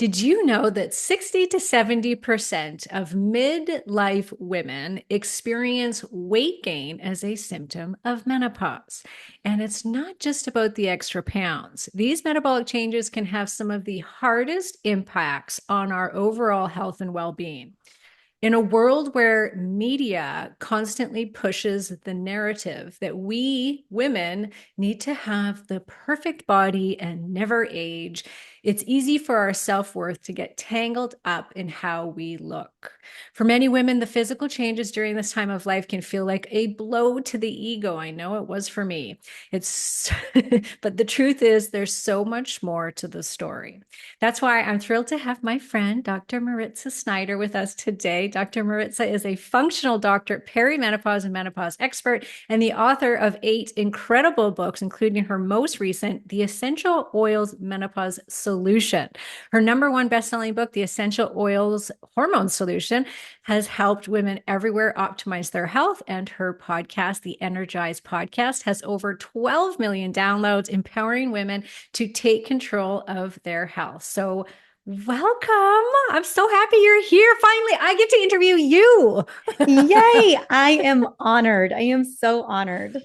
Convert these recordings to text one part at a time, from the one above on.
Did you know that 60 to 70% of midlife women experience weight gain as a symptom of menopause? And it's not just about the extra pounds. These metabolic changes can have some of the hardest impacts on our overall health and well being. In a world where media constantly pushes the narrative that we women need to have the perfect body and never age, it's easy for our self worth to get tangled up in how we look. For many women, the physical changes during this time of life can feel like a blow to the ego. I know it was for me. It's, but the truth is, there's so much more to the story. That's why I'm thrilled to have my friend, Dr. Mariza Snyder, with us today. Dr. Mariza is a functional doctor, perimenopause and menopause expert, and the author of 8 incredible books, including her most recent, The Essential Oils Menopause Solution. Her number one best-selling book, The Essential Oils Hormone Solution, has helped women everywhere optimize their health, and her podcast, The Energized Podcast, has over 12 million downloads, empowering women to take control of their health. So welcome. I'm so happy you're here. Finally, I get to interview you. Yay. I am honored. I am so honored.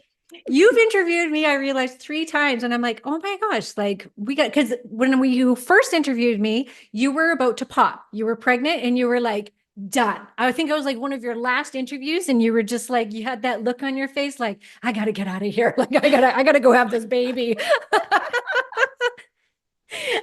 You've interviewed me, I realized 3 times, and I'm like, oh my gosh, like we got, because you first interviewed me, you were about to pop. You were pregnant and you were like, done. I think I was like one of your last interviews, and you were just like, you had that look on your face, like, I gotta get out of here. Like, I gotta go have this baby.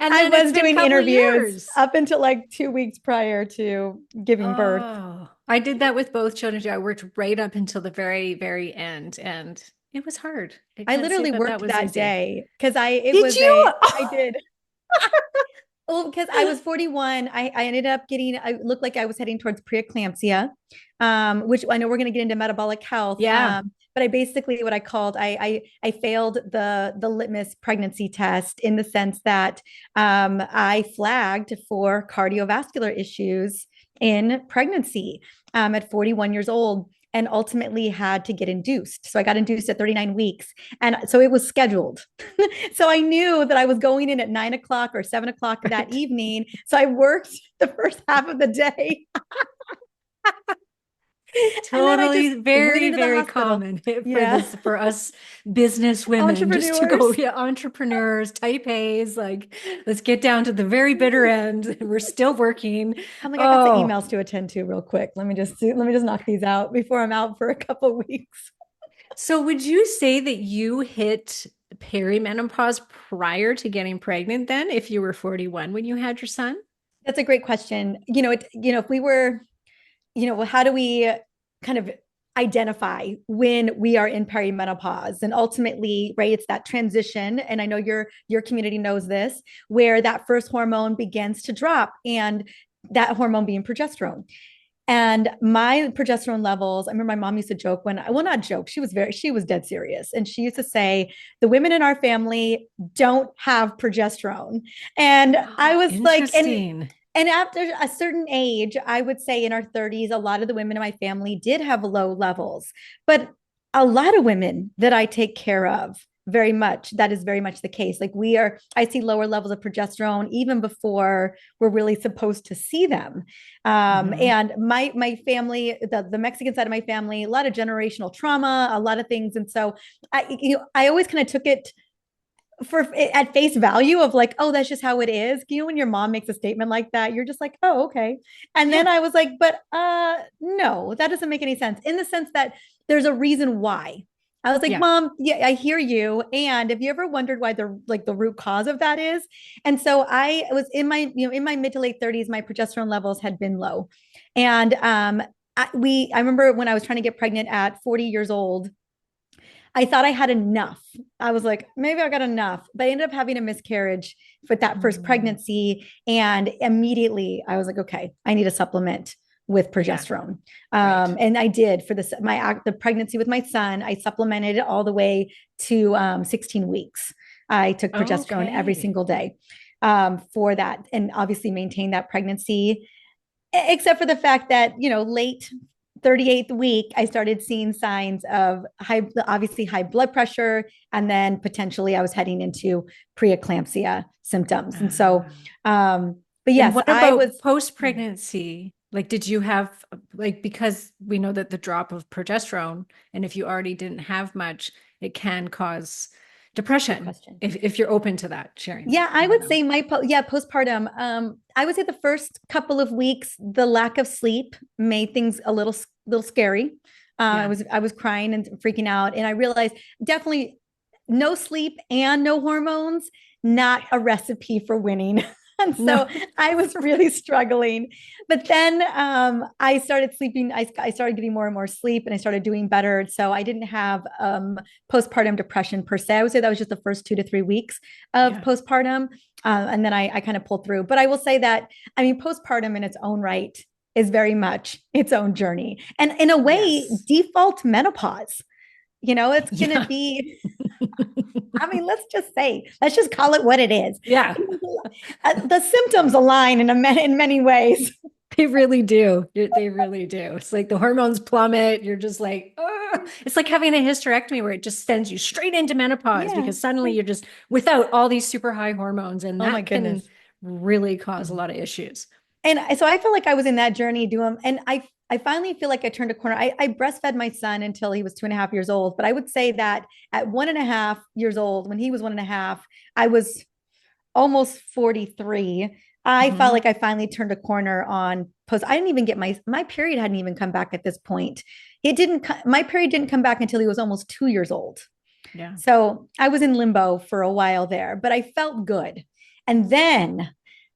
And I then it's was been a doing couple of interviews years. up until like 2 weeks prior to giving birth. Oh, I did that with both children too. I worked right up until the very, very end, and it was hard. I I can't say literally that that worked was that easy. day because it Did was you? I did. Well, because I was 41, I ended up I looked like I was heading towards preeclampsia, which I know we're going to get into metabolic health. Yeah. But I basically what I called I failed the litmus pregnancy test in the sense that I flagged for cardiovascular issues in pregnancy at 41 years old and ultimately had to get induced. So I got induced at 39 weeks. And so it was scheduled. So I knew that I was going in at 9 o'clock or 7 o'clock that Right. evening. So I worked the first half of the day. And then I just Totally, went very, into the very hospital. common for Yeah. this, for us business women, just to go, Entrepreneurs. yeah, entrepreneurs, type A's, like, let's get down to the very bitter end. We're still working. I'm like, I got some Oh, emails to attend to real quick. Let me just knock these out before I'm out for a couple weeks. so would you say that you hit perimenopause prior to getting pregnant then, if you were 41 when you had your son? That's a great question. If we were, how do we kind of identify when we are in perimenopause? And ultimately, right, it's that transition. And I know your community knows this, where that first hormone begins to drop, and that hormone being progesterone. And my progesterone levels, I remember my mom used to joke well, not joke, she was dead serious. And she used to say, the women in our family don't have progesterone. And I was like, Interesting. and after a certain age, I would say in our 30s, a lot of the women in my family did have low levels, but a lot of women that I take care of, that is very much the case. Like I see lower levels of progesterone even before we're really supposed to see them. Mhm. And my family, the Mexican side of my family, a lot of generational trauma, a lot of things. And so I always kind of took it for at face value of like, oh, that's just how it is. When your mom makes a statement like that, you're just like, oh, okay. And Yeah. then I was like, but no, that doesn't make any sense in the sense that there's a reason why. I was like, Yeah. mom, yeah, I hear you. And have you ever wondered why the root cause of that is? And so I was in my mid to late 30s, my progesterone levels had been low. And I remember when I was trying to get pregnant at 40 years old, I thought I had enough. I was like, maybe I got enough, but I ended up having a miscarriage with that first Mm, pregnancy. And immediately I was like, okay, I need a supplement with yeah. progesterone. Right. And I did for the pregnancy with my son. I supplemented it all the way to 16 weeks. I took progesterone every Okay. single day for that, and obviously maintained that pregnancy, except for the fact that late 38th week I started seeing signs of obviously high blood pressure, and then potentially I was heading into preeclampsia symptoms. And so Ah, But And yes, what I about was. post-pregnancy? Like, did you have, like, because we know that the drop of progesterone, and if you already didn't have much, it can cause Good depression. question. If you're open to that, sharing that, Yeah, I I don't would know. say postpartum. I would say the first couple of weeks, the lack of sleep made things a little scary. Yeah. I was crying and freaking out, and I realized definitely no sleep and no hormones, not a recipe for winning. And No. so I was really struggling. But then I started sleeping. I started getting more and more sleep, and I started doing better. So I didn't have postpartum depression per se. I would say that was just the first 2 to 3 weeks of Yeah. postpartum. And then I kind of pulled through. But I will say that, I mean, postpartum in its own right is very much its own journey. And in a way, Yes. default menopause, it's going to Yeah. be, I mean, let's just call it what it is. Yeah. The symptoms align in many ways. They really do. They really do. It's like the hormones plummet. You're just like, oh. It's like having a hysterectomy where it just sends you straight into menopause Yeah. because suddenly you're just without all these super high hormones. And Oh my that can goodness. really cause a Mhm. lot of issues. And so I feel like I was in that journey doing, and I finally feel like I turned a corner. I breastfed my son until he was 2.5 years old. But I would say that at 1.5 years old, when he was 1.5, I was almost 43. I felt Hmm. like I finally turned a corner on post. I didn't even get my period hadn't even come back at this point. My period didn't come back until he was almost 2 years old. Yeah. So I was in limbo for a while there, but I felt good. And then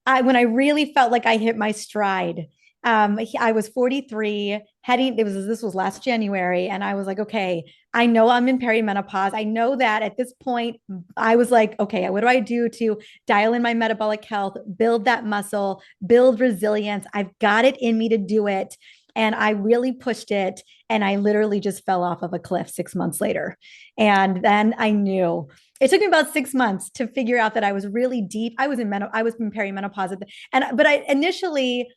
when I really felt like I hit my stride, I was 43, this was last January, and I was like, okay, I know I'm in perimenopause. I know that at this point, I was like, okay, what do I do to dial in my metabolic health, build that muscle, build resilience? I've got it in me to do it. And I really pushed it. And I literally just fell off of a cliff 6 months later. And then I knew it took me about 6 months to figure out that I was really deep. I was in perimenopause, but I initially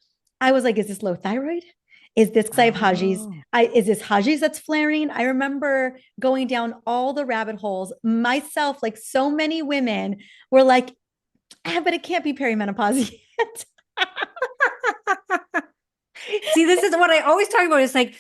I was like, is this low thyroid? Is this because I have Hashis? Oh. Is this Hashis that's flaring? I remember going down all the rabbit holes myself, like so many women were like, but it can't be perimenopause yet. See, this is what I always talk about. It's like,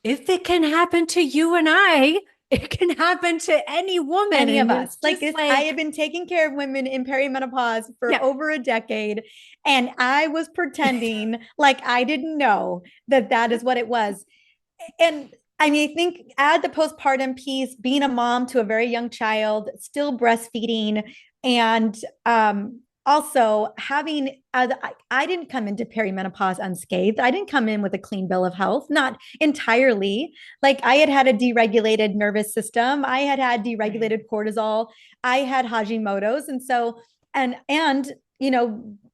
if it can happen to you and I, it can happen to any woman. Any of And it's us. Like just this, I like, have been taking care of women in perimenopause for yeah. over a decade, and I was pretending like I didn't know that that is what it was. And I mean, I think add the postpartum piece, being a mom to a very young child, still breastfeeding, and also having, I didn't come into perimenopause unscathed. I didn't come in with a clean bill of health, not entirely. Like I had a deregulated nervous system. I had Right. deregulated cortisol. I had Hashimoto's. And so, and,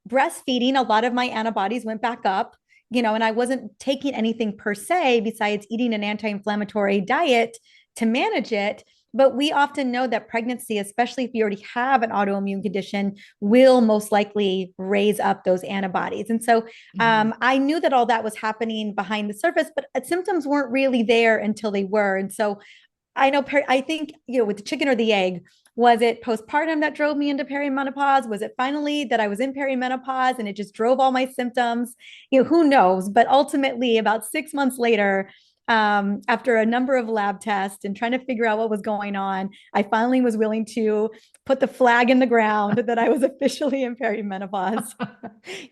breastfeeding, a lot of my antibodies went back up, and I wasn't taking anything per se besides eating an anti-inflammatory diet to manage it. But we often know that pregnancy, especially if you already have an autoimmune condition, will most likely raise up those antibodies. And so Mhm. I knew that all that was happening behind the surface, but symptoms weren't really there until they were. And so I think, with the chicken or the egg, was it postpartum that drove me into perimenopause? Was it finally that I was in perimenopause and it just drove all my symptoms? Who knows? But ultimately, about 6 months later, after a number of lab tests and trying to figure out what was going on, I finally was willing to put the flag in the ground that I was officially in perimenopause.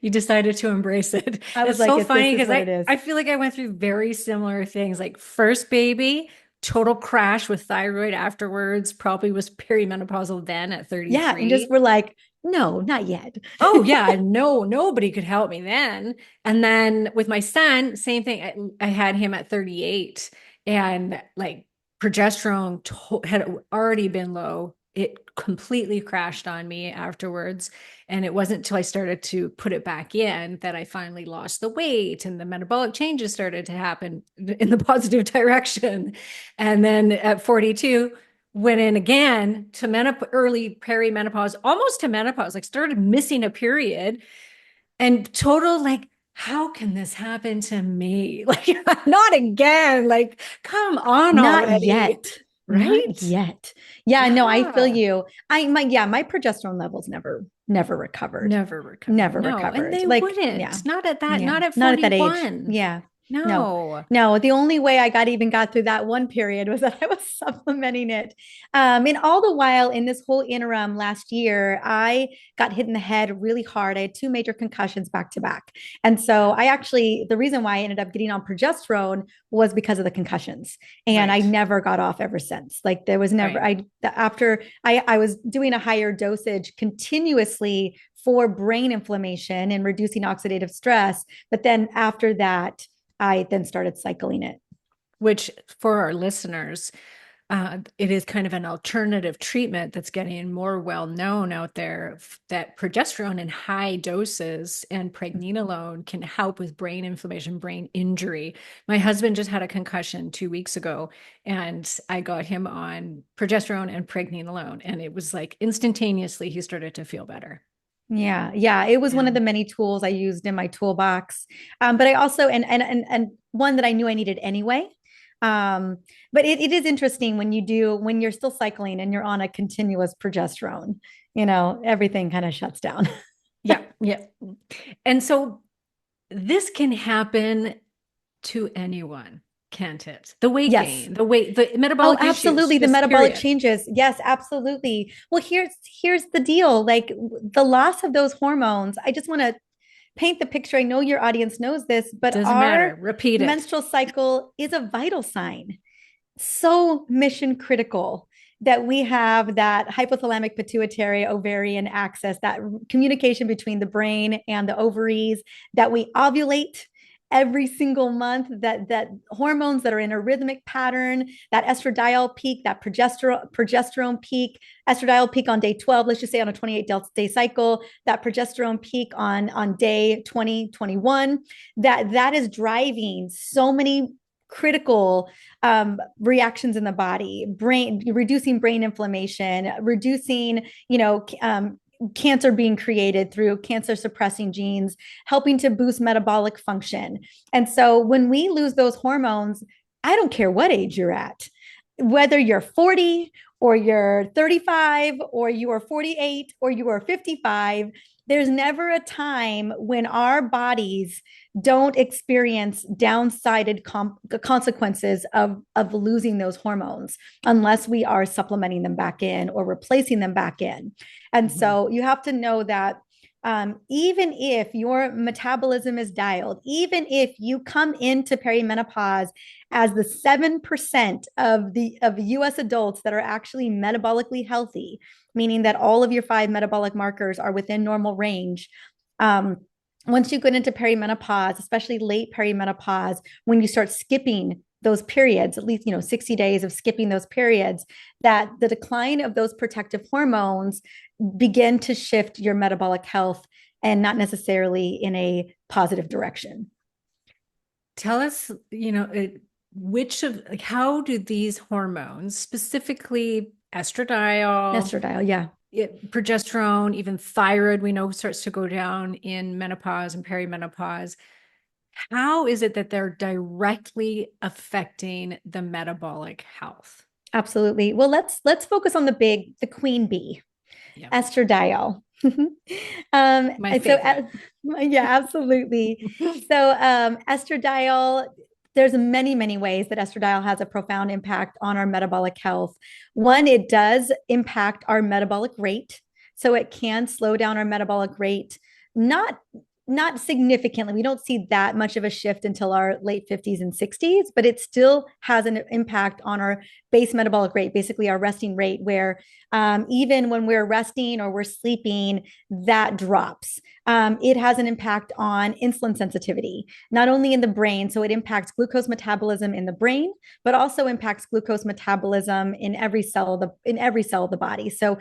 You decided to embrace it. I was It's like, so if this funny is because what it is. I feel like I went through very similar things. Like first baby, total crash with thyroid afterwards, probably was perimenopausal then at Yeah. And just 33. we're like, no, not yet. Oh yeah, no, nobody could help me then. And then with my son, same thing. I had him at 38 and like progesterone had already been low. It completely crashed on me afterwards. And it wasn't until I started to put it back in that I finally lost the weight and the metabolic changes started to happen in the positive direction. And then at 42, went in again to early perimenopause, almost to menopause, like started missing a period and total like, how can this happen to me? Like, not again. Like, come on Not already. yet. Not right? yet. Yeah, no, I feel Yeah. you. My progesterone levels never recovered. Never recovered. Never No, and recovered. they Like, yeah. wouldn't. Not at that, Yeah. not at Not at that age. 41. Yeah. No. No. No, the only way I got through that one period was that I was supplementing it. And all the while in this whole interim last year, I got hit in the head really hard. I had two major concussions back to back. And so the reason why I ended up getting on progesterone was because of the concussions. And I Right. never got off ever since. Like there was never, Right. after I was doing a higher dosage continuously for brain inflammation and reducing oxidative stress. But then after that, I then started cycling it. Which for our listeners, it is kind of an alternative treatment that's getting more well known out there that progesterone in high doses and pregnenolone can help with brain inflammation, brain injury. My husband just had a concussion 2 weeks ago, and I got him on progesterone and pregnenolone, and it was like instantaneously he started to feel better. Yeah, yeah, it was one Yeah. of the many tools I used in my toolbox. But I also and one that I knew I needed anyway. Um, but it is interesting when you're still cycling and you're on a continuous progesterone, everything kind of shuts down. Yeah. Yeah. And so this can happen to anyone, can't it? The weight Yes. gain, the Oh, metabolic issues, absolutely. The just metabolic period. changes. Yes, absolutely. Well, here's the deal. Like the loss of those hormones, I just want to paint the picture. I know your audience knows this, but Doesn't matter. our Repeat it. menstrual cycle is a vital sign. So mission critical that we have that hypothalamic pituitary ovarian axis, that communication between the brain and the ovaries, that we ovulate every single month, that hormones that are in a rhythmic pattern, that estradiol peak, that progesterone peak, estradiol peak on day 12, let's just say on a 28-day cycle, that progesterone peak on day 20, 21, that is driving so many critical reactions in the body, reducing brain inflammation, reducing, cancer being created through cancer suppressing genes, helping to boost metabolic function. And so when we lose those hormones, I don't care what age you're at, whether you're 40 or you're 35 or you are 48 or you are 55, there's never a time when our bodies don't experience downsided consequences of losing those hormones unless we are supplementing them back in or replacing them back in. And Mhm. so you have to know that even if your metabolism is dialed, even if you come into perimenopause as the 7% of US adults that are actually metabolically healthy, meaning that all of your five metabolic markers are within normal range. Once you get into perimenopause, especially late perimenopause, when you start skipping those periods, at least 60 days of skipping those periods, that the decline of those protective hormones begin to shift your metabolic health and not necessarily in a positive direction. Tell us, which of like how do these hormones, specifically estradiol, Estradiol, yeah. progesterone, even thyroid, we know starts to go down in menopause and perimenopause. How is it that they're directly affecting the metabolic health? Absolutely. Well, let's focus on the queen bee, Yeah, estradiol. my So favorite. yeah, absolutely. So estradiol, there's many ways that estradiol has a profound impact on our metabolic health. One, it does impact our metabolic rate. So it can slow down our metabolic rate, not not significantly. We don't see that much of a shift until our late 50s and 60s, but it still has an impact on our base metabolic rate, basically our resting rate, where even when we're resting or we're sleeping, that drops. It has an impact on insulin sensitivity, not only in the brain, so it impacts glucose metabolism in the brain, but also impacts glucose metabolism in every cell of the body. So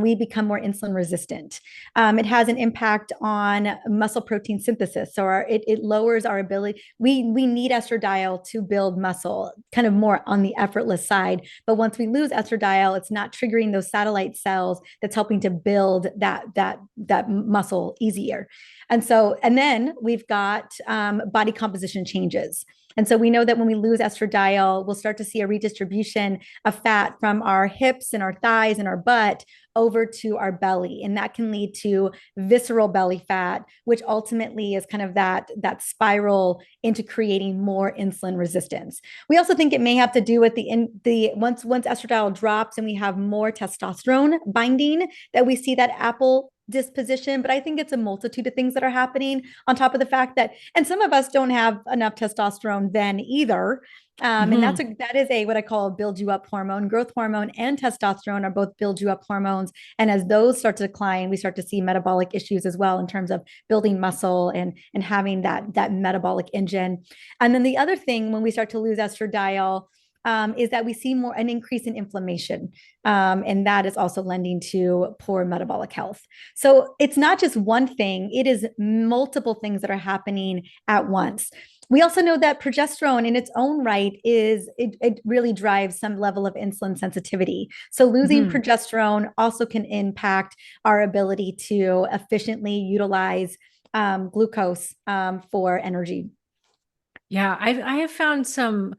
we become more insulin resistant. It has an impact on muscle protein synthesis. So it lowers our ability. We need estradiol to build muscle, kind of more on the effortless side. But once we lose estradiol, it's not triggering those satellite cells that's helping to build that muscle easier. And then we've got body composition changes. And so we know that when we lose estradiol, we'll start to see a redistribution of fat from our hips and our thighs and our butt over to our belly. And that can lead to visceral belly fat, which ultimately is kind of that spiral into creating more insulin resistance. We also think it may have to do with the once estradiol drops and we have more testosterone binding, that we see that apple disposition. But I think it's a multitude of things that are happening on top of the fact that, and some of us don't have enough testosterone then either. And Mm-hmm. that is a what I call a build you up hormone. Growth hormone and testosterone are both build you up hormones. And as those start to decline, we start to see metabolic issues as well in terms of building muscle and having that metabolic engine. And then the other thing when we start to lose estradiol, is that we see more an increase in inflammation, and that is also lending to poor metabolic health. So it's not just one thing; it is multiple things that are happening at once. We also know that progesterone in its own right it really drives some level of insulin sensitivity. So losing Mm-hmm. progesterone also can impact our ability to efficiently utilize glucose for energy. Yeah, I have found some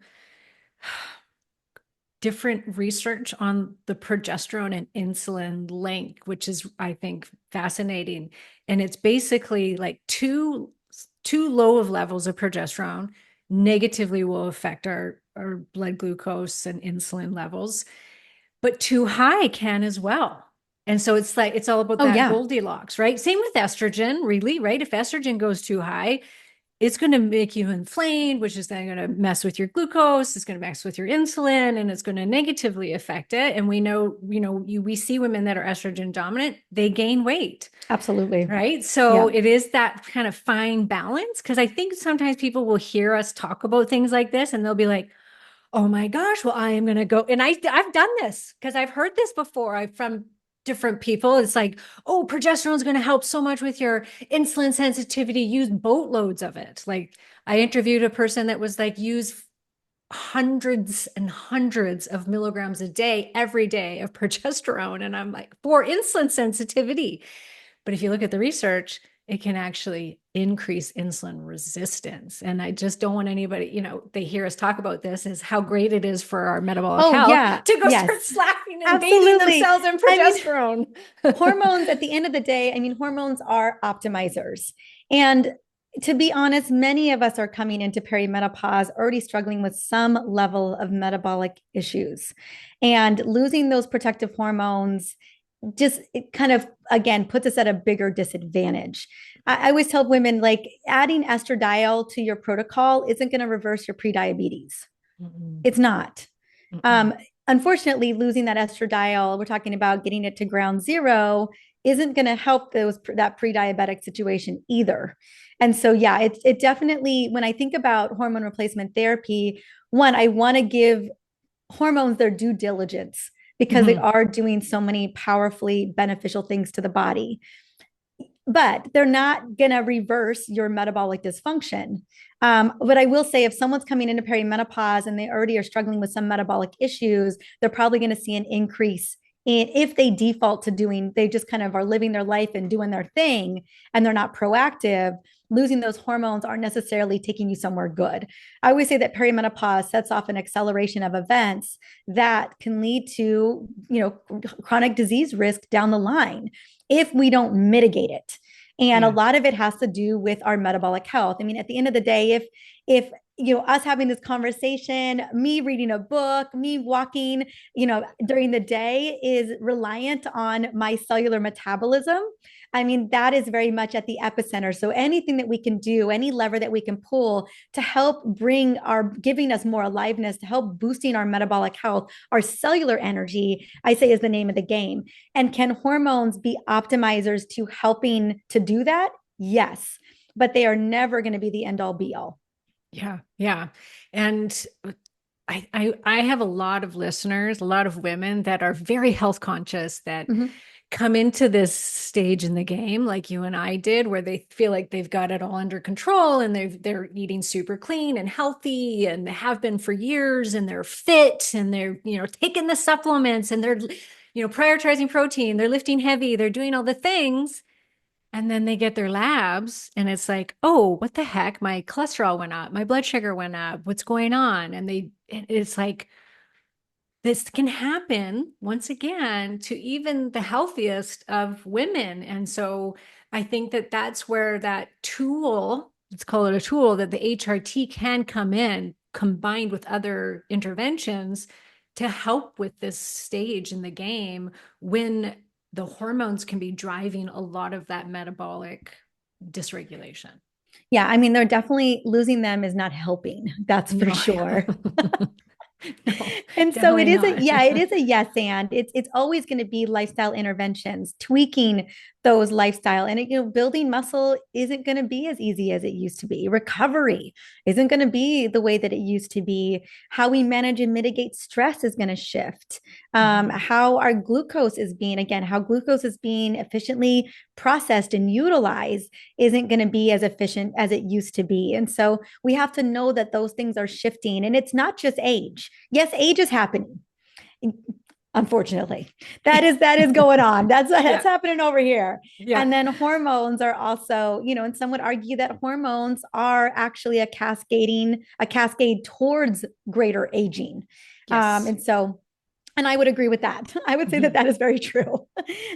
different research on the progesterone and insulin link, which is, I think, fascinating. And it's basically like too low of levels of progesterone negatively will affect our blood glucose and insulin levels, but too high can as well. And so it's like it's all about Oh that yeah, Goldilocks, right? Same with estrogen, really, right? If estrogen goes too high, it's going to make you inflamed, which is then going to mess with your glucose. It's going to mess with your insulin, and it's going to negatively affect it. And we know, we see women that are estrogen dominant, they gain weight, absolutely. right? So Yeah. it is that kind of fine balance. Because I think sometimes people will hear us talk about things like this, and they'll be like, "Oh my gosh, well, I am going to go." And I've done this because I've heard this before. From different people. It's like, oh, progesterone is going to help so much with your insulin sensitivity. Use boatloads of it. Like I interviewed a person that was like, use hundreds and hundreds of milligrams a day, every day of progesterone. And I'm like, for insulin sensitivity. But if you look at the research, it can actually increase insulin resistance. And I just don't want anybody, they hear us talk about this as how great it is for our metabolic Oh health yeah. to go start Yes. slapping and bathing Absolutely. themselves in I mean, progesterone. hormones at the end of the day, I mean, hormones are optimizers. And to be honest, many of us are coming into perimenopause already struggling with some level of metabolic issues. And losing those protective hormones just it kind of again puts us at a bigger disadvantage. I always tell women like adding estradiol to your protocol isn't going to reverse your prediabetes. Mm-mm, It's not. mm-mm. Um, Unfortunately, losing that estradiol, we're talking about getting it to ground zero, isn't going to help that pre-diabetic situation either. And so, yeah, it definitely. When I think about hormone replacement therapy, one, I want to give hormones their due diligence because they Mm-hmm. are doing so many powerfully beneficial things to the body, but they're not going to reverse your metabolic dysfunction. But I will say, if someone's coming into perimenopause and they already are struggling with some metabolic issues, they're probably going to see an increase in if they default to doing, they just kind of are living their life and doing their thing and they're not proactive. Losing those hormones aren't necessarily taking you somewhere good. I always say that perimenopause sets off an acceleration of events that can lead to, chronic disease risk down the line if we don't mitigate it. And a Yeah. lot of it has to do with our metabolic health. I mean, at the end of the day, if us having this conversation, me reading a book, me walking, during the day is reliant on my cellular metabolism. I mean, that is very much at the epicenter. So anything that we can do, any lever that we can pull to help giving us more aliveness, to help boosting our metabolic health, our cellular energy, I say is the name of the game. And can hormones be optimizers to helping to do that? Yes, but they are never going to be the end all be all. Yeah. Yeah. And I have a lot of listeners, a lot of women that are very health conscious that Mm-hmm. come into this stage in the game like you and I did, where they feel like they've got it all under control and they're eating super clean and healthy and they have been for years and they're fit and they're, taking the supplements and they're, prioritizing protein, they're lifting heavy, they're doing all the things. And then they get their labs and it's like, oh, what the heck? My cholesterol went up, my blood sugar went up. What's going on? It's like, this can happen once again to even the healthiest of women. And so I think that that's where that tool, let's call it a tool, that the HRT can come in combined with other interventions to help with this stage in the game when the hormones can be driving a lot of that metabolic dysregulation. Yeah, I mean, they're definitely losing them is not helping. That's for No, sure. no, And so it definitely is not. it is a yes and it's always going to be lifestyle interventions, tweaking those lifestyle and building muscle isn't going to be as easy as it used to be. Recovery isn't going to be the way that it used to be. How we manage and mitigate stress is going to shift. Mhm. How our glucose is being again, how glucose is being efficiently processed and utilized isn't going to be as efficient as it used to be. And so we have to know that those things are shifting and it's not just age. Yes, age is happening. Unfortunately, that is going on. That's Yeah. happening over here. Yeah. And then hormones are also, and some would argue that hormones are actually a cascade towards greater aging. Yes. And so and I would agree with that. I would say that Mhm. that is very true.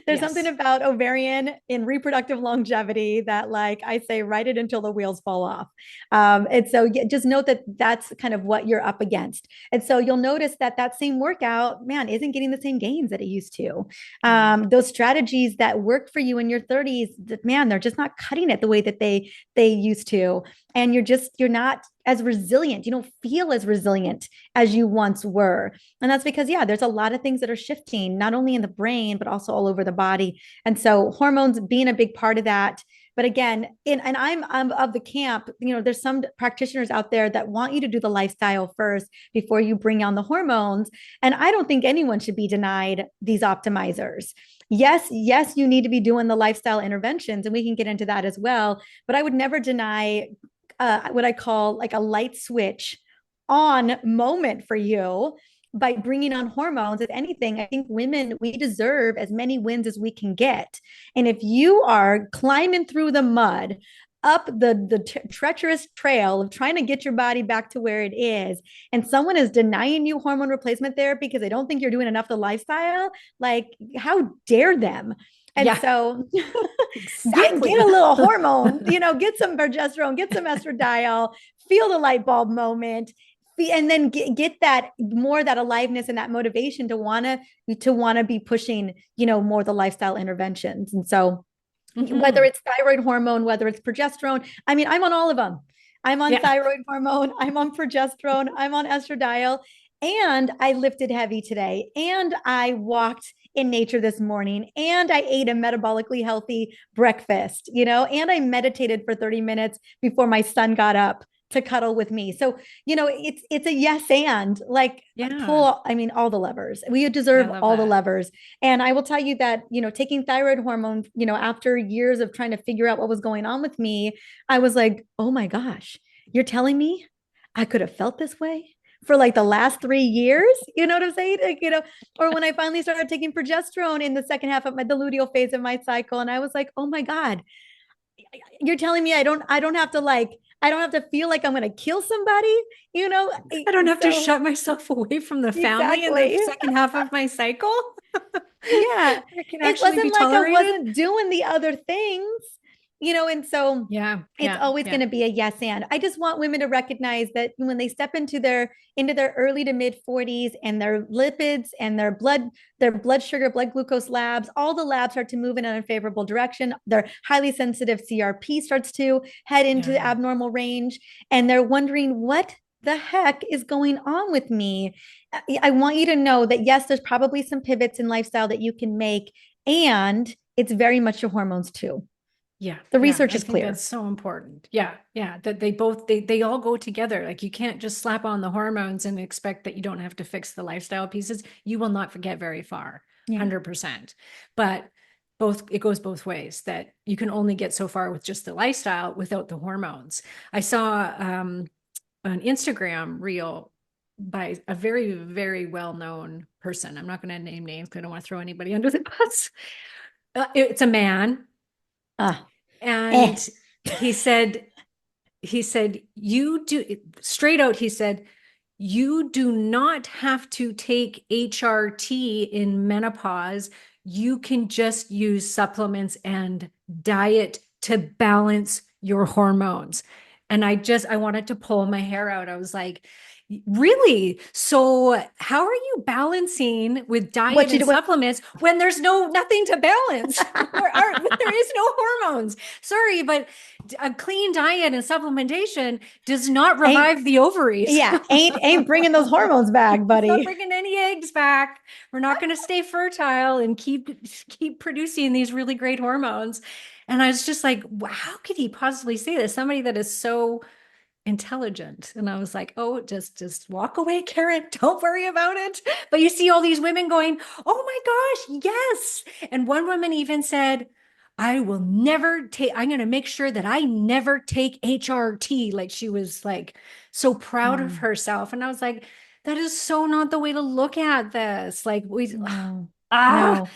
There's something Yes. about ovarian in reproductive longevity that, like I say, write it until the wheels fall off. And so just note that that's kind of what you're up against. And so you'll notice that that same workout, man, isn't getting the same gains that it used to. Right. Those strategies that work for you in your 30s, man, they're just not cutting it the way that they used to. And you're not as resilient. You don't feel as resilient as you once were. And that's because, yeah, there's a lot of things that are shifting, not only in the brain, but also all over the body. And so hormones being a big part of that. But again, and I'm of the camp, there's some practitioners out there that want you to do the lifestyle first before you bring on the hormones. And I don't think anyone should be denied these optimizers. Yes, you need to be doing the lifestyle interventions, and we can get into that as well. But I would never deny what I call like a light switch on moment for you by bringing on hormones. If anything, I think women, we deserve as many wins as we can get. And if you are climbing through the mud, up the treacherous trail of trying to get your body back to where it is, and someone is denying you hormone replacement therapy because they don't think you're doing enough the lifestyle, like how dare them? And Yeah. so get a Exactly. little hormone, get some progesterone, get some estradiol, feel the light bulb moment, and then get that more that aliveness and that motivation to want to be pushing, more the lifestyle interventions. And so whether Mhm. it's thyroid hormone, whether it's progesterone, I mean, I'm on all of them. I'm on Yeah. thyroid hormone, I'm on progesterone, I'm on estradiol, and I lifted heavy today, and I walked in nature this morning, and I ate a metabolically healthy breakfast, and I meditated for 30 minutes before my son got up to cuddle with me. So, it's a yes and like Yeah. pull, I mean, all the levers. We I deserve love all the that. levers. And I will tell you that, taking thyroid hormone, after years of trying to figure out what was going on with me, I was like, oh my gosh, you're telling me I could have felt this way for like the last 3 years? You know what I'm saying? Like, or when I finally started taking progesterone in the second half of the luteal phase of my cycle, and I was like, oh my God, you're telling me I don't have to like, I don't have to feel like I'm going to kill somebody, you know? I don't have to So shut myself away from the family in the exactly. second half of my cycle. Yeah. I can It actually be wasn't like I tolerated. wasn't doing the other things, and so Yeah. it's Yeah. always going Yeah. to be a yes and. I just want women to recognize that when they step into their early to mid 40s and their lipids and their blood sugar, blood glucose labs, all the labs start to move in an unfavorable direction. Their highly sensitive CRP starts to head into the Yeah. abnormal range, and they're wondering what the heck is going on with me. I want you to know that yes, there's probably some pivots in lifestyle that you can make, and it's very much your hormones too. Yeah. The Yeah. research I is think clear. that's so important. Yeah. Yeah. That they all go together. Like you can't just slap on the hormones and expect that you don't have to fix the lifestyle pieces. You will not get very far, Yeah. 100%. But it goes both ways that you can only get so far with just the lifestyle without the hormones. I saw an Instagram reel by a very, very well-known person. I'm not going to name names because I don't want to throw anybody under the bus. It's a man Ah, eh. And he said, you do straight out, he said, you do not have to take HRT in menopause. You can just use supplements and diet to balance your hormones. And I wanted to pull my hair out. I was like, really? So how are you balancing with diet What you and do? What? supplements when there's nothing to balance? There is no hormones. Sorry, but a clean diet and supplementation does not ain't revive the ovaries. yeah, ain't bringing those hormones back, It's not buddy. bringing any eggs back. We're not going to stay fertile and keep producing these really great hormones. And I was just like, how could he possibly say this? Somebody that is so intelligent. And I was like, oh, just walk away, Karen. Don't worry about it. But you see all these women going, oh my gosh, yes. And one woman even said, I will never take, I'm going to make sure that I never take HRT. Like she was like so proud of Mm, herself. And I was like, that is so not the way to look at this. Like we no, ah no,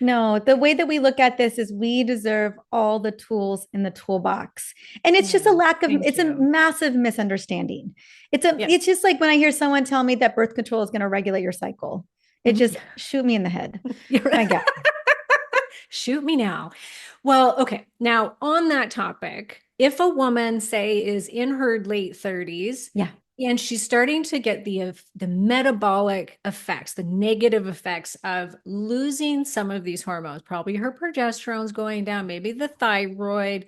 no. The way that we look at this is we deserve all the tools in the toolbox. And it's just a lack of, thank it's a you. massive misunderstanding. Yeah. It's just like when I hear someone tell me that birth control is going to regulate your cycle. It just shoot me in the head. My God. Shoot me now. Well, okay. Now, on that topic, if a woman, say, is in her late 30s Yeah. and she's starting to get the metabolic effects, the negative effects of losing some of these hormones, probably her progesterone's going down, maybe the thyroid,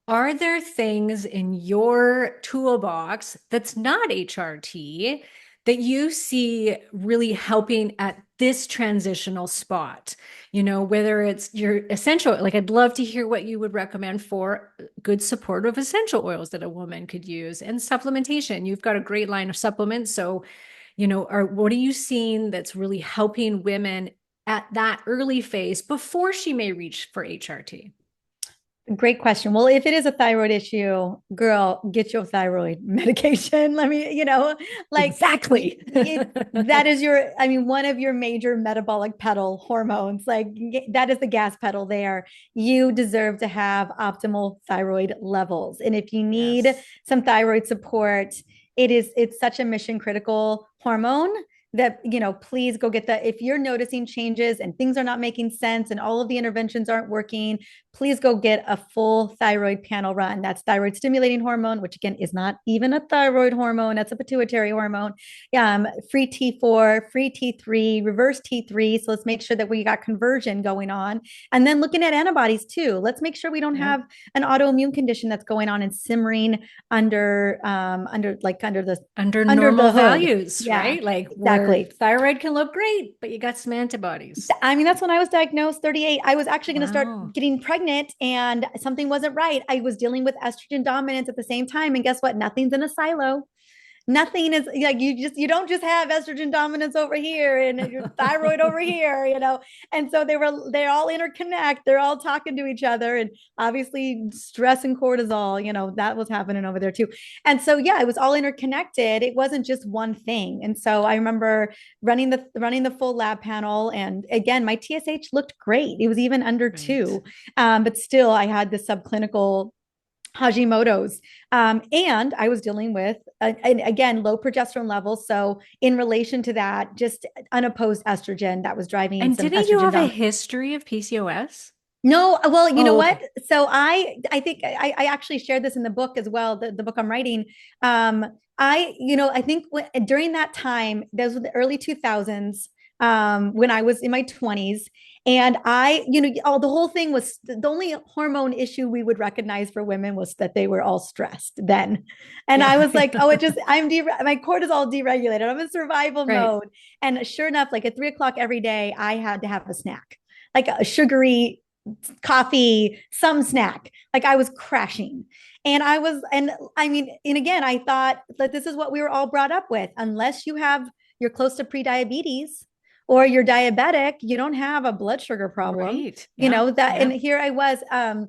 are there things in your toolbox that's not HRT that you see really helping at this transitional spot? You know, whether it's your essential, like I'd love to hear what you would recommend for good supportive essential oils that a woman could use and supplementation. You've got a great line of supplements. So, what are you seeing that's really helping women at that early phase before she may reach for HRT? Great question. Well, if it is a thyroid issue, girl, get your thyroid medication. Let me, like Exactly. that is I mean, one of your major metabolic pedal hormones. Like that is the gas pedal there. You deserve to have optimal thyroid levels. And if you need Yes. some thyroid support, it's such a mission critical hormone that please go get that. If you're noticing changes and things are not making sense and all of the interventions aren't working, please go get a full thyroid panel run. That's thyroid stimulating hormone, which again is not even a thyroid hormone. That's a pituitary hormone. Free T4, free T3, reverse T3. So let's make sure that we got conversion going on. And then looking at antibodies too. Let's make sure we don't Yeah. have an autoimmune condition that's going on and simmering Under under normal the hood. values, Yeah, right? Like where exactly. thyroid can look great, but you got some antibodies. I mean, that's when I was diagnosed, 38. I was actually going to start Wow. getting pregnant and something wasn't right. I was dealing with estrogen dominance at the same time. And guess what? Nothing's in a silo. Nothing is like you don't just have estrogen dominance over here and your thyroid over here, and so they're all interconnect, they're all talking to each other, and obviously stress and cortisol, that was happening over there too. And so yeah, it was all interconnected. It wasn't just one thing. And so I remember running the full lab panel, and again my TSH looked great. It was even under Right. 2, but still I had the subclinical Hashimoto's. And I was dealing with, and again, low progesterone levels. So, in relation to that, just unopposed estrogen that was driving And some didn't you estrogen have a dominance. history of PCOS? No, well, you know Oh, what? okay. So I think I actually shared this in the book as well, the book I'm writing. I think during that time, those were the early 2000s, when I was in my 20s. And the whole thing was the only hormone issue we would recognize for women was that they were all stressed then. And Yeah. I was like, oh, my cortisol deregulated. I'm in survival Right. mode. And sure enough, like at 3 o'clock every day, I had to have a snack, like a sugary coffee, some snack. Like I was crashing. And I mean, and again, I thought that this is what we were all brought up with. Unless you're close to pre-diabetes or you're diabetic, you don't have a blood sugar problem. Right. Yeah. And Yeah. here I was, and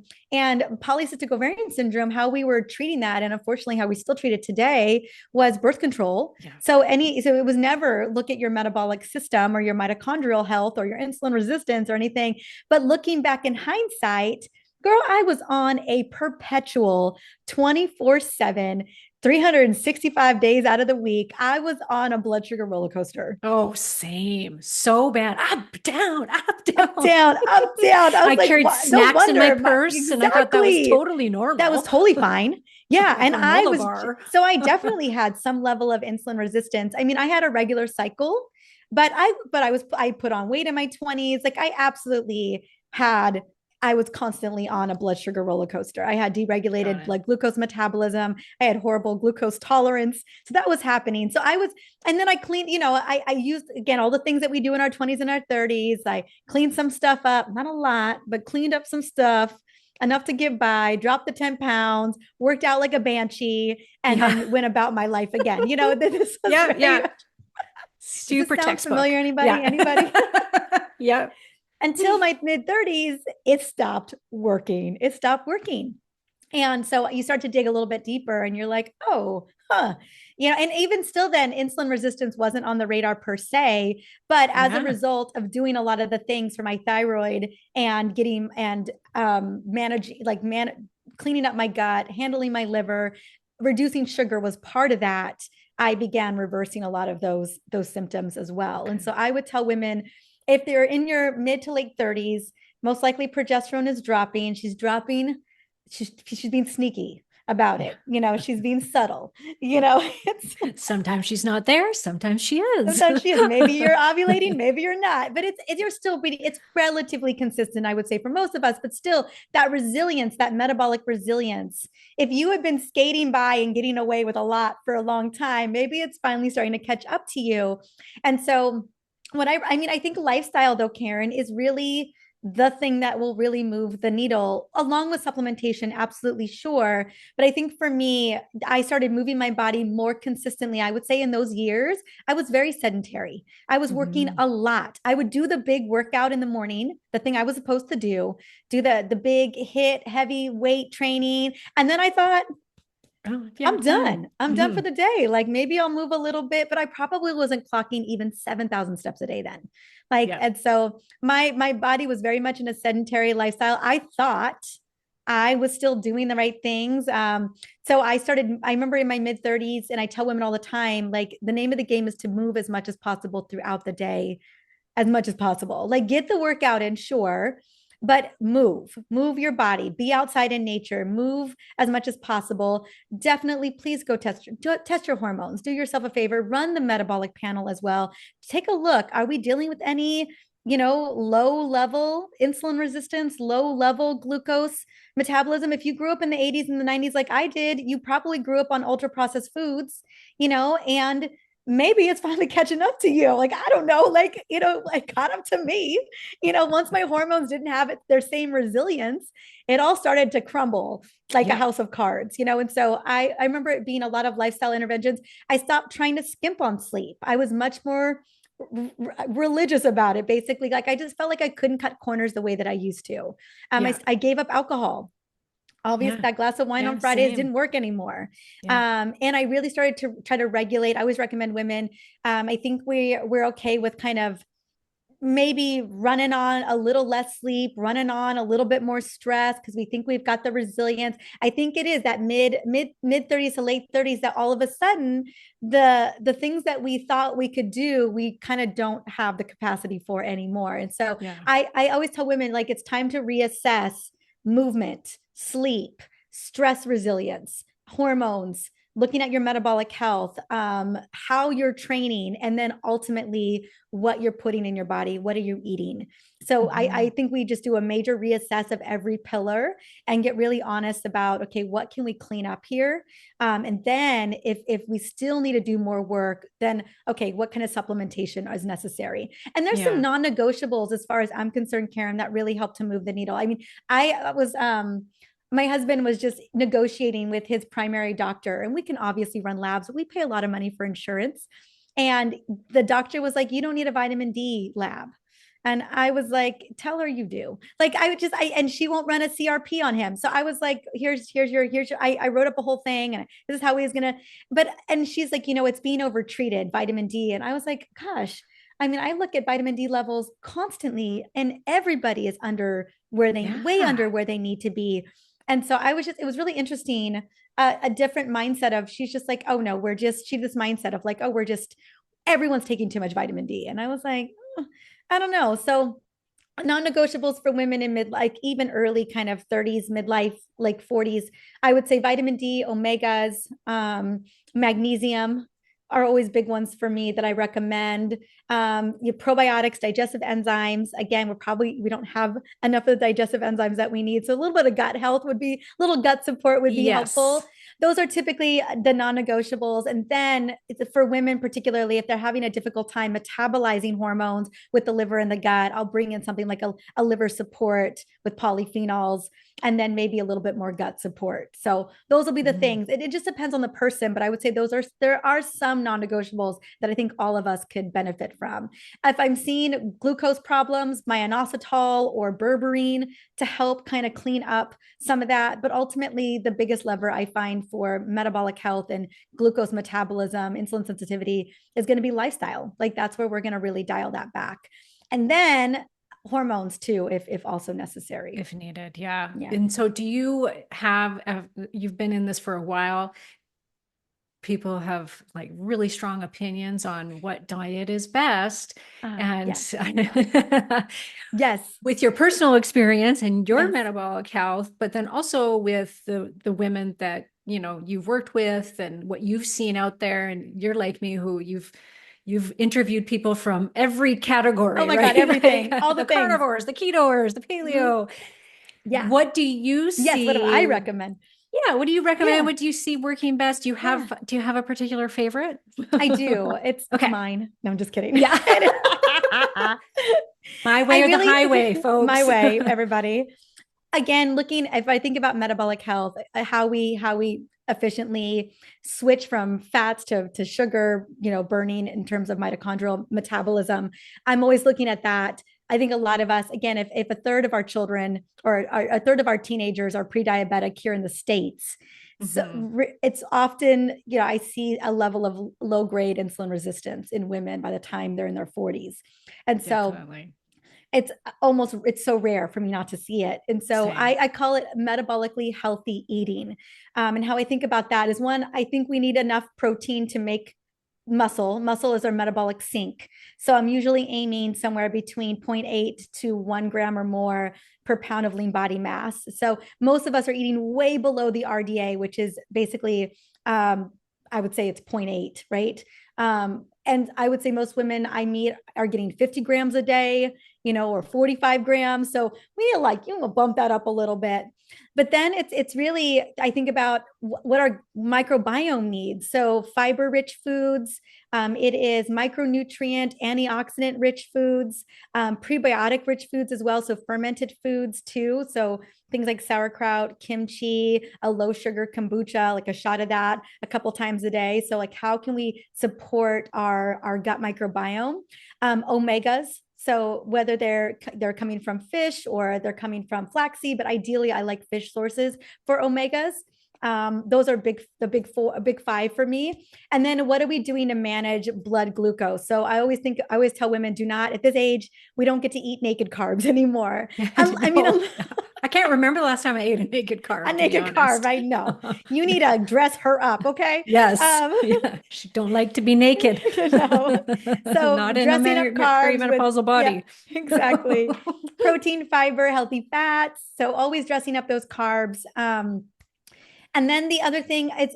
polycystic ovarian syndrome, how we were treating that, and unfortunately how we still treat it today, was birth control. Yeah. So it was never look at your metabolic system or your mitochondrial health or your insulin resistance or anything. But looking back in hindsight, Girl, I was on a perpetual 24/7, 365 days out of the week. I was on a blood sugar roller coaster. Oh, same. So bad. Up, down, up, Up, down. down, up, down. I I was like, carried what? No snacks in my wonder. purse, and I thought that was Exactly. totally That was normal. totally fine. Yeah. And I Granola was, bar. so I definitely had some level of insulin resistance. I mean, I had a regular cycle, I put on weight in my 20s. Like I absolutely had, I was constantly on a blood sugar roller coaster. I had Got deregulated it. blood glucose metabolism. I had horrible glucose tolerance. So that was happening. So I was, and then I cleaned, I used again all the things that we do in our 20s and our 30s. I cleaned some stuff up, not a lot, but cleaned up some stuff enough to get by, dropped the 10 pounds, worked out like a banshee, and Yeah. then went about my life again. This was Yeah. very, Yeah. does this Super sound textbook. familiar? Anybody? Yeah. Anybody? Yeah. Until my mid 30s, it stopped working. It stopped working. And so you start to dig a little bit deeper and you're like, oh, huh. And even still then, insulin resistance wasn't on the radar per se, but as a Yeah. result of doing a lot of the things for my thyroid and getting and managing, cleaning up my gut, handling my liver, reducing sugar was part of that. I began reversing a lot of those symptoms as well. Okay. And so I would tell women if they're in your mid to late 30s, most likely progesterone is dropping. She's being sneaky about Yeah. it. She's being subtle. It's Sometimes she's not there. Sometimes she is. sometimes she is. Maybe you're ovulating, maybe you're not, but you're still being, it's relatively consistent, I would say, for most of us, but still that resilience, that metabolic resilience. If you have been skating by and getting away with a lot for a long time, maybe it's finally starting to catch up to you. And so I think lifestyle though, Karen, is really the thing that will really move the needle along with supplementation, absolutely sure. But I think for me, I started moving my body more consistently. I would say in those years, I was very sedentary. I was working Mhm. a lot. I would do the big workout in the morning, the thing I was supposed to do the big hit heavy weight training. And then I thought, Oh, yeah, I'm done. done. I'm done for Mhm. the day. Like maybe I'll move a little bit, but I probably wasn't clocking even 7,000 steps a day then. Yeah. And so my body was very much in a sedentary lifestyle. I thought I was still doing the right things. So I remember in my mid 30s, and I tell women all the time, like the name of the game is to move as much as possible throughout the day, as much as possible. Like get the workout in, sure, but move your body, be outside in nature, move as much as possible. Definitely, please go test your hormones. Do yourself a favor, run the metabolic panel as well. Take a look. Are we dealing with any low level insulin resistance, low level glucose metabolism? If you grew up in the 80s and the 90s like I did, you probably grew up on ultra processed foods, and maybe it's finally catching up to you. Like, I don't know, like caught up to me. Once my hormones didn't have their same resilience, it all started to crumble like a Yeah. house of cards. And so I remember it being a lot of lifestyle interventions. I stopped trying to skimp on sleep. I was much more religious about it, basically. Like, I just felt like I couldn't cut corners the way that I used to. Yeah. I gave up alcohol. Obviously, Yeah. that glass of wine Yeah. on Fridays Same. didn't work anymore. Yeah. And I really started to try to regulate. I always recommend women. I think we're okay with kind of maybe running on a little less sleep, running on a little bit more stress because we think we've got the resilience. I think it is that mid 30s to late 30s that all of a sudden the things that we thought we could do, we kind of don't have the capacity for anymore. And so Yeah. I always tell women like it's time to reassess movement, sleep, stress resilience, hormones, looking at your metabolic health, how you're training, and then ultimately what you're putting in your body. What are you eating? So I Mhm. think we just do a major reassess of every pillar and get really honest about, okay, what can we clean up here? And then if we still need to do more work, then okay, what kind of supplementation is necessary? And there's some Yeah. non-negotiables as far as I'm concerned, Karen, that really help to move the needle. I mean, I was my husband was just negotiating with his primary doctor, and we can obviously run labs, but we pay a lot of money for insurance. And the doctor was like, you don't need a vitamin D lab. And I was like, tell her you do. Like, and she won't run a CRP on him. So I was like, I wrote up a whole thing and this is how he was going to, and she's like, it's being overtreated, vitamin D. And I was like, gosh, I mean, I look at vitamin D levels constantly and everybody is under way Yeah. under where they need to be. And so it was really interesting, a different mindset of, she's just like, oh no, she this mindset of like, oh, everyone's taking too much vitamin D. And I was like, I don't know. So non-negotiables for women in mid, like even early kind of 30s, midlife, like 40s, I would say vitamin D, omegas, magnesium are always big ones for me that I recommend. Your probiotics, digestive enzymes. Again, we don't have enough of the digestive enzymes that we need. So a little bit of gut health would be, little gut support would be Yes. helpful. Those are typically the non-negotiables. And then for women, particularly if they're having a difficult time metabolizing hormones with the liver and the gut, I'll bring in something like a liver support with polyphenols, and then maybe a little bit more gut support. So those will be the Mm. things. It just depends on the person, but I would say there are some non-negotiables that I think all of us could benefit from. If I'm seeing glucose problems, my inositol or berberine to help kind of clean up some of that. But ultimately, the biggest lever I find for metabolic health and glucose metabolism, insulin sensitivity is going to be lifestyle. Like that's where we're going to really dial that back. And then hormones too, if also necessary. If needed, yeah. Yeah. And so do you have, you've been in this for a while, people have like really strong opinions on what diet is best. And Yes. Yes. with your personal experience and your Yes. metabolic health, but then also with the women that, you know, you've worked with and what you've seen out there, and you're like me who you've interviewed people from every Oh category, my God, right? Like everything, all the the things. carnivores, the ketoers, the Mhm. paleo. Yeah. What do you Yes. What do I see? recommend? Yeah, what do you recommend? Yeah. What do you see working best? Yeah. Do you have a particular favorite? I do. It's Okay. mine. No, I'm just kidding. Yeah. My I way or the really, highway, my folks. way, everybody. Again, looking, if I think about metabolic health, how we efficiently switch from fats to sugar, burning in terms of mitochondrial metabolism, I'm always looking at that. I think a lot of us, again, if a third of our children or a third of our teenagers are pre-diabetic here in the States, so Mhm. it's often, I see a level of low grade insulin resistance in women by the time they're in their 40s. And so Definitely. it's so rare for me not to see it. And so Same. I call it metabolically healthy eating. And how I think about that is, one, I think we need enough protein to make muscle is our metabolic sink. So I'm usually aiming somewhere between zero point 0.8 to 1 gram or more per pound of lean body mass. So most of us are eating way below the RDA, which is basically, I would say it's zero point 0.8, right? And I would say most women I meet are getting 50 grams a day, or 45 grams. So we need to, like, bump that up a little bit. But then it's really, I think about what our microbiome needs. So fiber rich foods, it is micronutrient, antioxidant rich foods, prebiotic rich foods as well. So fermented foods too. So things like sauerkraut, kimchi, a low sugar kombucha, like a shot of that a couple times a day. So like, how can we support our gut microbiome? Omegas. So whether they're coming from fish or they're coming from flaxseed, but ideally I like fish sources for omegas. Those are the big five for me. And then what are we doing to manage blood glucose? So I always tell women, do not, at this age, we don't get to eat naked carbs anymore. I mean, No. I can't remember the last time I ate a naked a carb, to be naked carb, honest. I know. You need to dress her up, okay? Yes. Um, Yeah. She don't like to be naked. no. So Not in a dressing up carbs with, perimenopausal yeah, body. exactly. Protein, fiber, healthy fats. So always dressing up those carbs. And then the other thing, it's,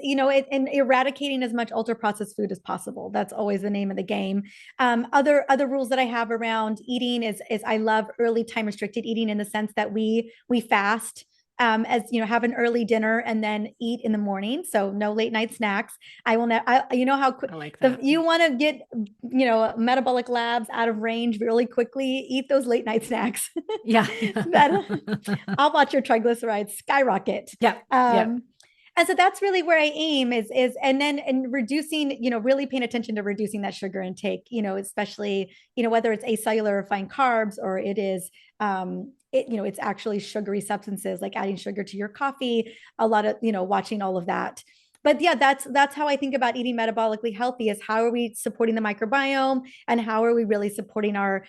and eradicating as much ultra processed food as possible. That's always the name of the game. Other rules that I have around eating is I love early time restricted eating, in the sense that we fast, as have an early dinner and then eat in the morning. So no late night snacks. I will not, you know how I like that. you want to get, metabolic labs out of range really quickly, eat those late night snacks. Yeah. That I'll watch your triglycerides skyrocket. Yeah. Yeah. Um, and so that's really where I aim is, and then, and reducing, really paying attention to reducing that sugar intake, especially, whether it's acellular refined carbs or it is, it's actually sugary substances, like adding sugar to your coffee, a lot of, watching all of that. But yeah, that's how I think about eating metabolically healthy, is how are we supporting the microbiome, and how are we really supporting our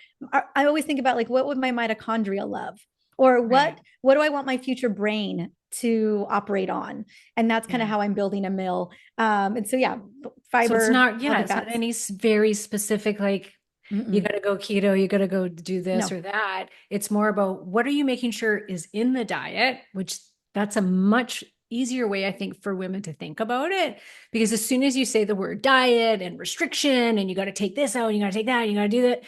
I always think about, like, what would my mitochondria love? or Right. what do I want my future brain to operate on? And that's kind of Yeah. how I'm building a meal. And so, yeah, So it's fiber, not, yeah, healthy it's not fats. any very specific, like you got Mm-mm. to go keto, you got to go do this No. or that. It's more about what are you making sure is in the diet, which that's a much easier way, I think, for women to think about it. Because as soon as you say the word diet and restriction, and you got to take this out, and you got to take that, and you got to do that,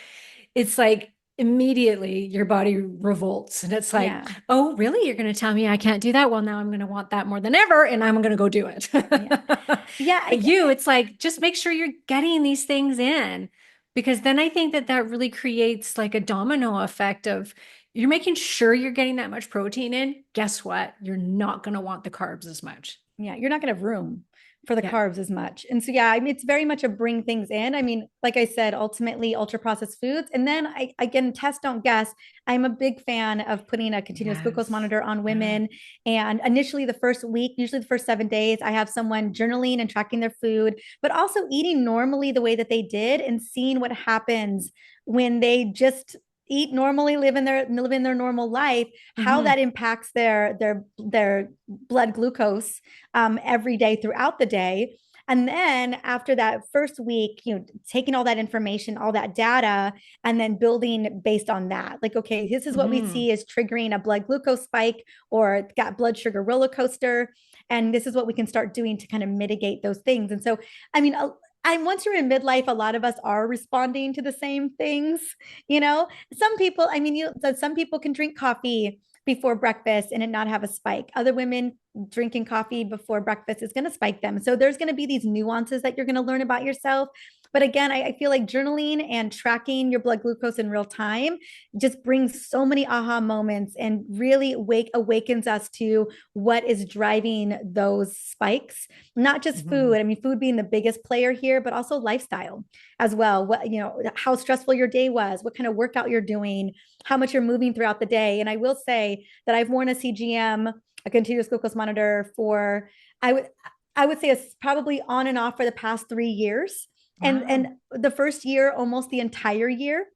it's like immediately your body revolts. And it's like, Yeah. oh, really? You're going to tell me I can't do that? Well, now I'm going to want that more than ever, and I'm going to go do it. Yeah. Yeah. But you, it's like, just make sure you're getting these things in, because then I think that that really creates like a domino effect of you're making sure you're getting that much protein in. Guess what? You're not going to want the carbs as much. Yeah, you're not going to have room for the Yeah. carbs as much. And so, yeah, I mean, it's very much a bring things in. I mean, like I said, ultimately ultra processed foods. And then again, test, don't guess. I'm a big fan of putting a continuous glucose Yes. monitor on Yeah. women. And initially, the first week, usually the first 7 days, I have someone journaling and tracking their food, but also eating normally the way that they did and seeing what happens when they just eat normally, live in their normal life, how Mm-hmm. that impacts their blood glucose every day throughout the day. And then after that first week, taking all that information, all that data, and then building based on that. Like, okay, this is what we Mm-hmm. see is triggering a blood glucose spike or got blood sugar roller coaster. And this is what we can start doing to kind of mitigate those things. And so, I mean, once you're in midlife, a lot of us are responding to the same things. Some people, I mean, some people can drink coffee before breakfast and it not have a spike. Other women drinking coffee before breakfast is going to spike them. So there's going to be these nuances that you're going to learn about yourself. But again, I feel like journaling and tracking your blood glucose in real time just brings so many aha moments and really awakens us to what is driving those spikes. Not just Mm-hmm. food. I mean, food being the biggest player here, but also lifestyle as well. How stressful your day was, what kind of workout you're doing, how much you're moving throughout the day. And I will say that I've worn a CGM, a continuous glucose monitor, for I would I would say it's probably on and off for the past 3 years. And Wow. the first year, almost the entire year.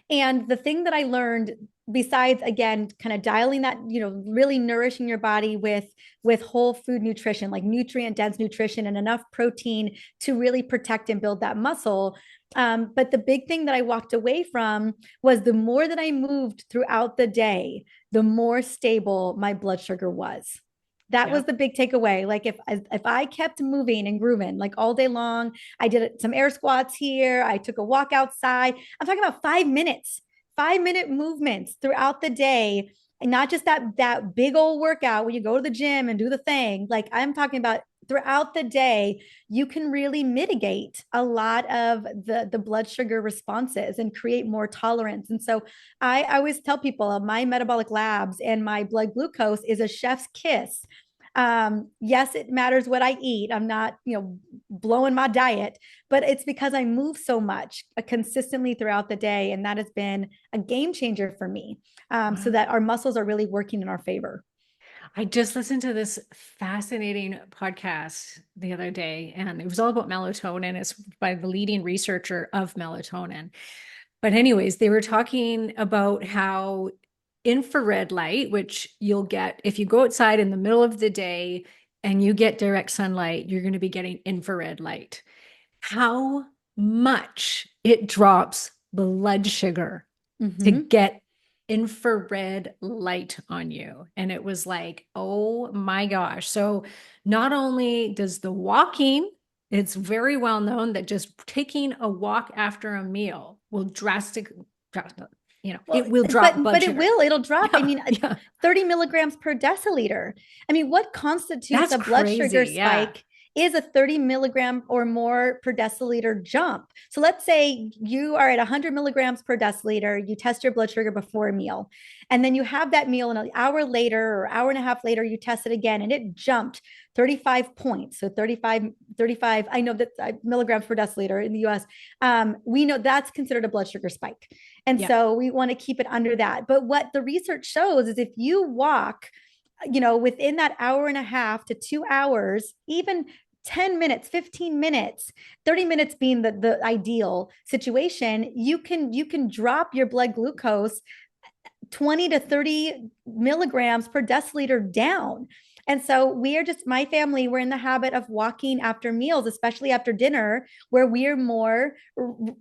And the thing that I learned, besides again kind of dialing that, really nourishing your body with whole food nutrition, like nutrient dense nutrition and enough protein to really protect and build that muscle. But the big thing that I walked away from was the more that I moved throughout the day, the more stable my blood sugar was. That was Yep. the big takeaway. Like if I kept moving and grooving like all day long, I did some air squats here, I took a walk outside. I'm talking about 5 minutes, 5 minute movements throughout the day, and not just that big old workout where you go to the gym and do the thing. Like I'm talking about throughout the day, you can really mitigate a lot of the blood sugar responses and create more tolerance. And so I always tell people my metabolic labs and my blood glucose is a chef's kiss. Yes, it matters what I eat. I'm not, blowing my diet, but it's because I move so much consistently throughout the day. And that has been a game changer for me, so Wow. that our muscles are really working in our favor. I just listened to this fascinating podcast the other day, and it was all about melatonin. It's by the leading researcher of melatonin. But, anyways, they were talking about how infrared light, which you'll get if you go outside in the middle of the day and you get direct sunlight, you're going to be getting infrared light. How much it drops blood sugar to Mm-hmm. get infrared light on you. And it was like, oh my gosh. So not only does the walking, it's very well known that just taking a walk after a meal will Well, it will drop but blood it sugar. will, it'll drop. I Yeah, mean, yeah. 30 milligrams per deciliter. I mean, what constitutes That's a blood sugar crazy. Yeah. spike is a 30 milligram or more per deciliter jump. So let's say you are at 100 milligrams per deciliter, you test your blood sugar before a meal, and then you have that meal, and an hour later or hour and a half later, you test it again, and it jumped 35 points. So 35, I know that milligrams per deciliter in the US. We know that's considered a blood sugar spike. And Yeah. so we want to keep it under that. But what the research shows is if you walk, within that hour and a half to 2 hours, even 10 minutes, 15 minutes, 30 minutes being the ideal situation, you can drop your blood glucose 20 to 30 milligrams per deciliter down. And so we are just, my family, we're in the habit of walking after meals, especially after dinner, where we are more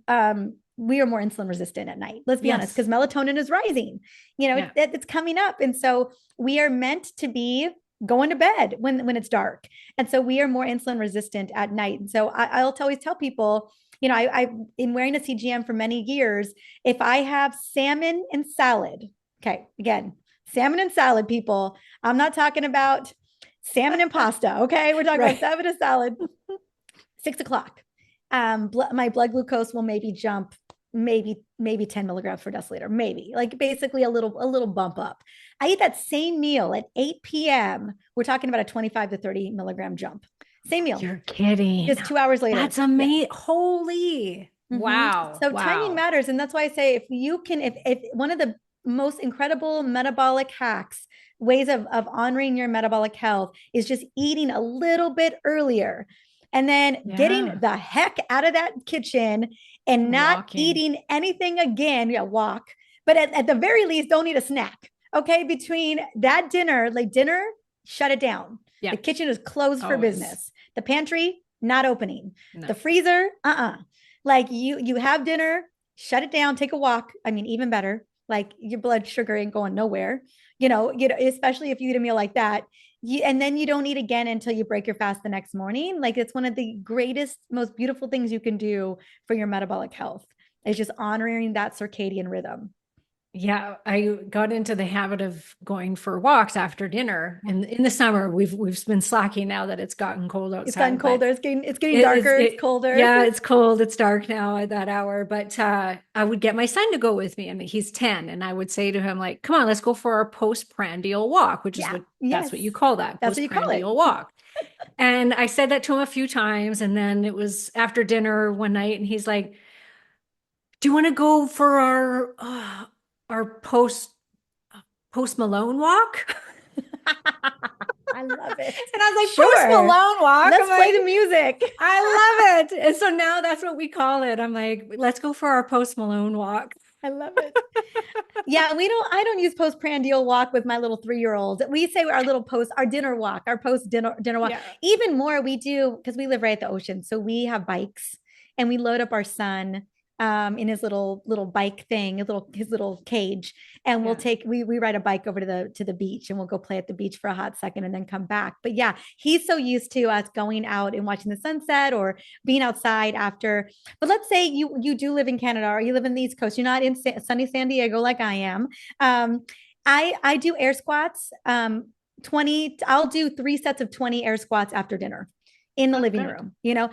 insulin resistant at night. Let's be honest, Yes. because melatonin is rising. Yeah. It's coming up. And so we are meant to be going to bed when it's dark. And so we are more insulin resistant at night. And so I'll always tell people, I've been wearing a CGM for many years. If I have salmon and salad, okay, again, salmon and salad, people, I'm not talking about salmon and pasta. Okay. We're talking about Right. salmon and salad, 6 o'clock. My blood glucose will maybe jump maybe 10 milligrams per deciliter, maybe like basically a little bump up. I eat that same meal at 8 p.m. We're talking about a 25 to 30 milligram jump. Same meal, You're kidding. just 2 hours later. That's Yeah. amazing. Holy. Mm-hmm. Wow. So timing Wow. matters. And that's why I say if you can, if one of the most incredible metabolic hacks, ways of honoring your metabolic health is just eating a little bit earlier and then getting Yeah. the heck out of that kitchen and not Walking. eating anything again. Yeah, walk. But at the very least, don't eat a snack. Okay. Between that dinner, like dinner, shut it down. Yeah. The kitchen is closed for Always. business. The pantry, not opening. No. The freezer, like you have dinner, shut it down, take a walk. I mean, even better. Like your blood sugar ain't going nowhere. Especially if you eat a meal like that. And then you don't eat again until you break your fast the next morning. Like it's one of the greatest, most beautiful things you can do for your metabolic health is just honoring that circadian rhythm. Yeah, I got into the habit of going for walks after dinner. In the summer, we've been slacking now that it's gotten cold It's gotten outside, but colder. It's getting darker. It's colder. yeah, it's cold, it's dark now at that hour. But I would get my son to go with me, and he's 10, and I would say to him, like, come on, let's go for our postprandial walk, which is Yeah. that's Yes. what you call that, That's what you call it. postprandial walk. And I said that to him a few times, and then it was after dinner one night, and he's like, do you want to go for our post Malone walk? I love it. And I was like, post Sure. Malone walk. I'm Let's play like, the music. I love it. And so now that's what we call it. I'm like, let's go for our post Malone walk. I love it. Yeah, I don't use postprandial walk with my little 3-year-old. We say our dinner walk, our post dinner walk. Yeah. Even more, we do because we live right at the ocean. So we have bikes and we load up our son in his little bike thing, his little cage, and Yeah. we ride a bike over to the beach and we'll go play at the beach for a hot second and then come back. But yeah, he's so used to us going out and watching the sunset or being outside after. But let's say you do live in Canada or you live in the East Coast. You're not in sunny San Diego like I am. Um, I do air squats. 20. I'll do 3 sets of 20 air squats after dinner in the Oh, living good. room. Or Yeah.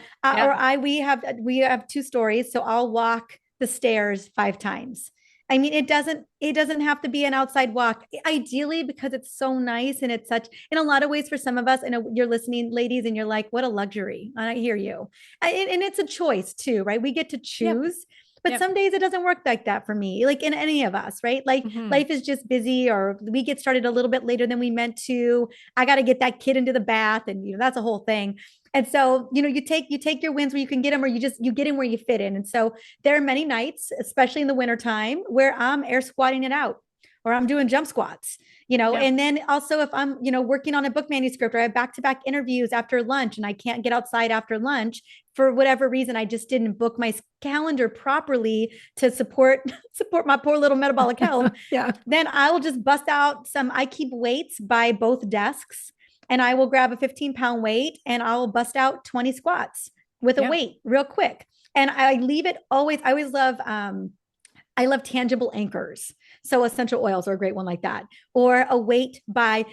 I we have 2 stories, so I'll walk the stairs 5 times. I mean, it doesn't have to be an outside walk. Ideally, because it's so nice and it's such in a lot of ways for some of us. And you're listening, ladies, and you're like, what a luxury. And I hear you. And it's a choice too, right? We get to Yep. choose. But Yep. some days it doesn't work like that for me, like in any of us, right? Like Hmm. life is just busy, or we get started a little bit later than we meant to. I got to get that kid into the bath, and that's a whole thing. And so, you take your wins where you can get them, or you get in where you fit in. And so there are many nights, especially in the wintertime, where I'm air squatting it out or I'm doing jump squats, Yeah. and then also if I'm, working on a book manuscript or I have back-to-back interviews after lunch and I can't get outside after lunch for whatever reason, I just didn't book my calendar properly to support support my poor little metabolic health, Yeah. then I will just bust out I keep weights by both desks and I will grab a 15-pound weight and I'll bust out 20 squats with a Yeah. weight real quick. And I leave it always, I love tangible anchors. So essential oils are a great one like that. Or a weight I'm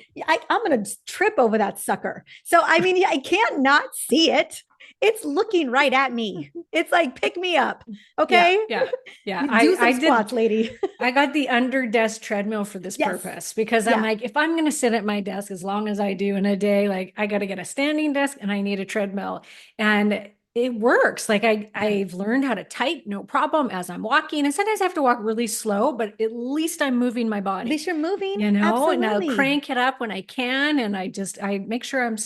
going to trip over that sucker. So, I mean, I can't not see it. It's looking right at me. It's like, pick me up. Yeah. Okay. Yeah. Yeah. Do some I did. squats, lady. I got the under desk treadmill for this Yes. purpose because I'm Yeah. like, if I'm going to sit at my desk as long as I do in a day, like I got to get a standing desk and I need a treadmill. And it works. Like I've learned how to type, no problem, as I'm walking. And sometimes I have to walk really slow, but at least I'm moving my At body, least you're moving. and I'll Absolutely. crank it up when I can. And I make sure I'm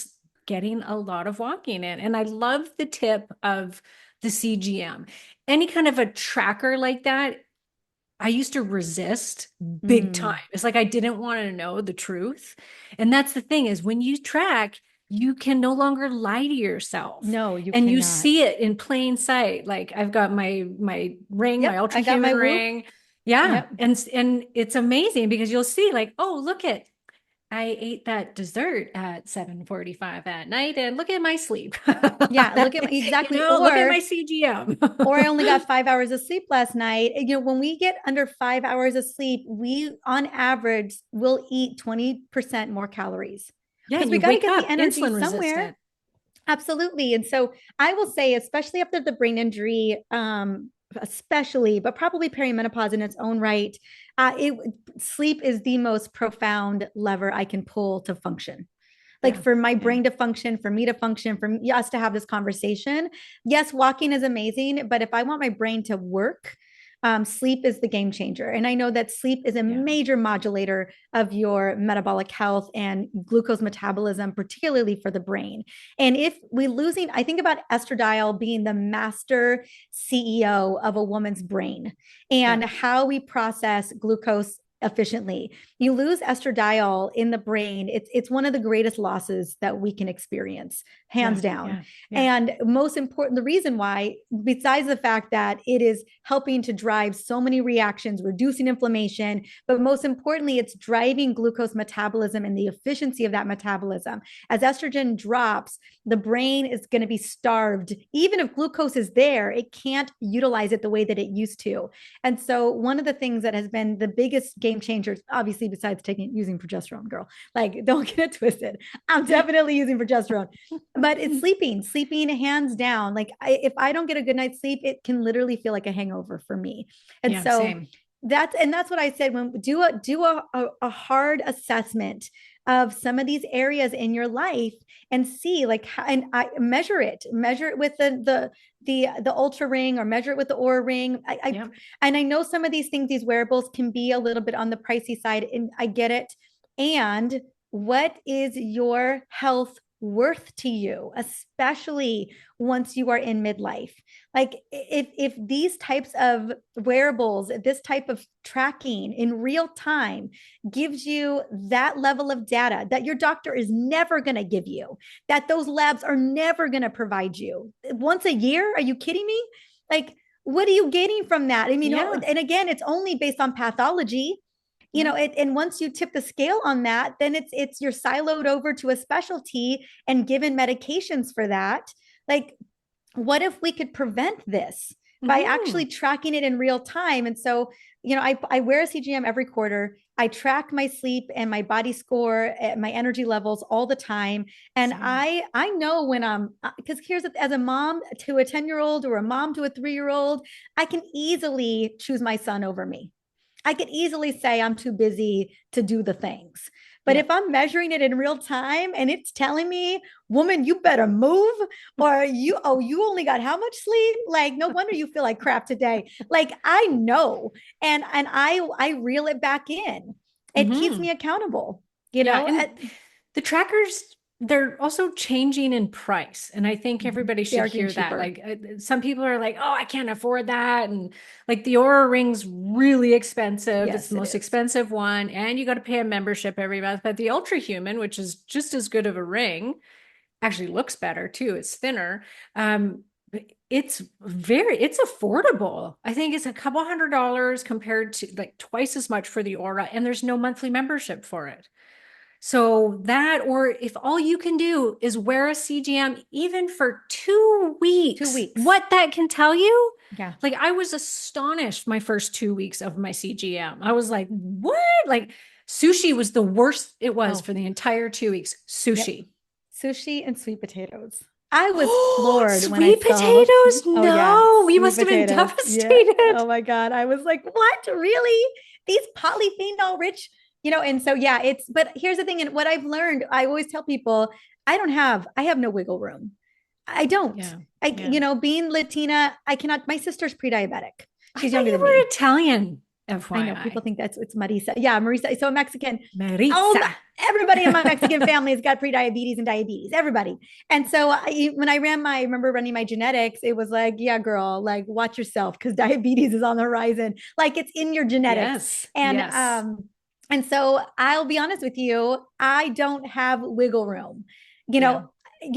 getting a lot of walking in. And I love the tip of the CGM. Any kind of a tracker like that I used to resist big time. Mm. It's like I didn't want to know the truth. And that's the thing is when you track, you can no longer lie to yourself. No, you And you cannot. see it in plain sight. Like I've got my ring, my Yep, ultra I got my human whoop. ring. Yeah. Yep. And it's amazing because you'll see like, oh, look at I ate that dessert at 7:45 at night and look at my sleep. Yeah, look at my, You exactly. know, look at my CGM. Or I only got 5 hours of sleep last night. When we get under 5 hours of sleep, we on average will eat 20% more calories Yeah, because and we you got to wake get the up energy insulin somewhere. resistant. Absolutely. And so I will say, especially after the brain injury, especially, but probably perimenopause in its own right, it sleep is the most profound lever I can pull to function. Like Yeah. for my Yeah. brain to function, for me to function, for us to have this conversation. Yes, walking is amazing, but if I want my brain to work, sleep is the game changer. And I know that sleep is a Yeah. major modulator of your metabolic health and glucose metabolism, particularly for the brain. And if we losing, I think about estradiol being the master CEO of a woman's brain Yeah. and how we process glucose efficiently. You lose estradiol in the brain, it's one of the greatest losses that we can experience, Yeah. hands down. Yeah. Yeah. And most important, the reason why, besides the fact that it is helping to drive so many reactions, reducing inflammation, but most importantly, it's driving glucose metabolism and the efficiency of that metabolism. As estrogen drops, the brain is going to be starved. Even if glucose is there, it can't utilize it the way that it used to. And so one of the things that has been the biggest game changers, obviously, besides using progesterone, girl, like don't get it twisted. I'm definitely using progesterone, but it's sleeping hands down. Like if I don't get a good night's sleep, it can literally feel like a hangover for me. And Yeah. so Same. that's what I said when do a hard assessment of some of these areas in your life and see like how, and I measure it with the ultra ring or measure it with the aura ring. Yeah. And I know some of these things, these wearables can be a little bit on the pricey side, and I get it. And what is your health worth to you, especially once you are in midlife? Like if these types of wearables, this type of tracking in real time gives you that level of data that your doctor is never going to give you, that those labs are never going to provide you once a year, are you kidding me? Like, what are you getting from that? I mean, Yeah. and again, it's only based on pathology. Yeah. And once you tip the scale on that, then it's you're siloed over to a specialty and given medications for that. Like, what if we could prevent this by Mm-hmm. actually tracking it in real time? And so, I wear a CGM every quarter. I track my sleep and my body score, my energy levels all the time. And Same. I know when I'm, because here's, as a mom to a 10-year-old or a mom to a 3-year old, I can easily choose my son over me. I could easily say I'm too busy to do the things. But Yeah. if I'm measuring it in real time and it's telling me, woman, you better move, or you only got how much sleep? Like, no wonder you feel like crap today. Like, I know. And I reel it back in. It keeps Mm-hmm. me accountable, Yeah. And the trackers, they're also changing in price. And I think everybody they should are getting hear that. cheaper. Like some people are like, oh, I can't afford that. And like the Aura Ring's really expensive. It's Yes, the it most is. expensive one. And you got to pay a membership every month. But the Ultra Human, which is just as good of a ring, actually looks better too. It's thinner. Um, it's affordable. I think it's a couple $100 compared to like twice as much for the Aura, and there's no monthly membership for it. So that, or if all you can do is wear a CGM even for 2 weeks, 2 weeks. what that can tell you? Yeah. Like I was astonished my first 2 weeks of my CGM. I was like, what? Like sushi was the worst it was Oh, for the entire 2 weeks. yep. Sushi. Sushi and sweet potatoes. I was Oh, floored when I sweet saw, potatoes? oh yeah, No, you sweet must have been potatoes. Yeah. devastated. Oh my God. I was like, what? Really? These polyphenol rich, and so yeah, but here's the thing. And what I've learned, I always tell people, I have no wiggle room. I don't. Yeah, yeah. Being Latina, I cannot, my sister's pre-diabetic. I She's thought younger you than were me. Italian. I know people FYI. think that's it's Mariza. Yeah, Mariza. So a Mexican, all Mariza. everybody in my Mexican family has got pre-diabetes and diabetes. Everybody. And so when I remember running my genetics, it was like, yeah, girl, like watch yourself because diabetes is on the horizon. Like it's in your genetics. Yes. And Yes. um, and so I'll be honest with you, I don't have wiggle room, you Yeah.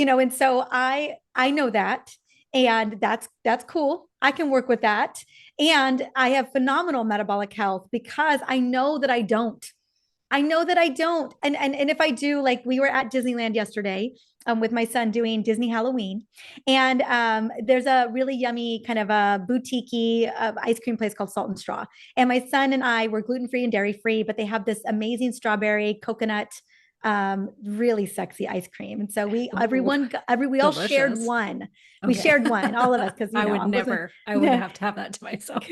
know, and so I know that, and that's cool. I can work with that. And I have phenomenal metabolic health because I know that I don't. I know that I don't. And if I do, like we were at Disneyland yesterday with my son doing Disney Halloween. And there's a really yummy kind of a boutique ice cream place called Salt and Straw. And my son and I were gluten-free and dairy-free, but they have this amazing strawberry coconut really sexy ice cream. And so Ooh, we all shared delicious. one. We Okay. shared one, all of us, because I wasn't. I would have to have that to myself.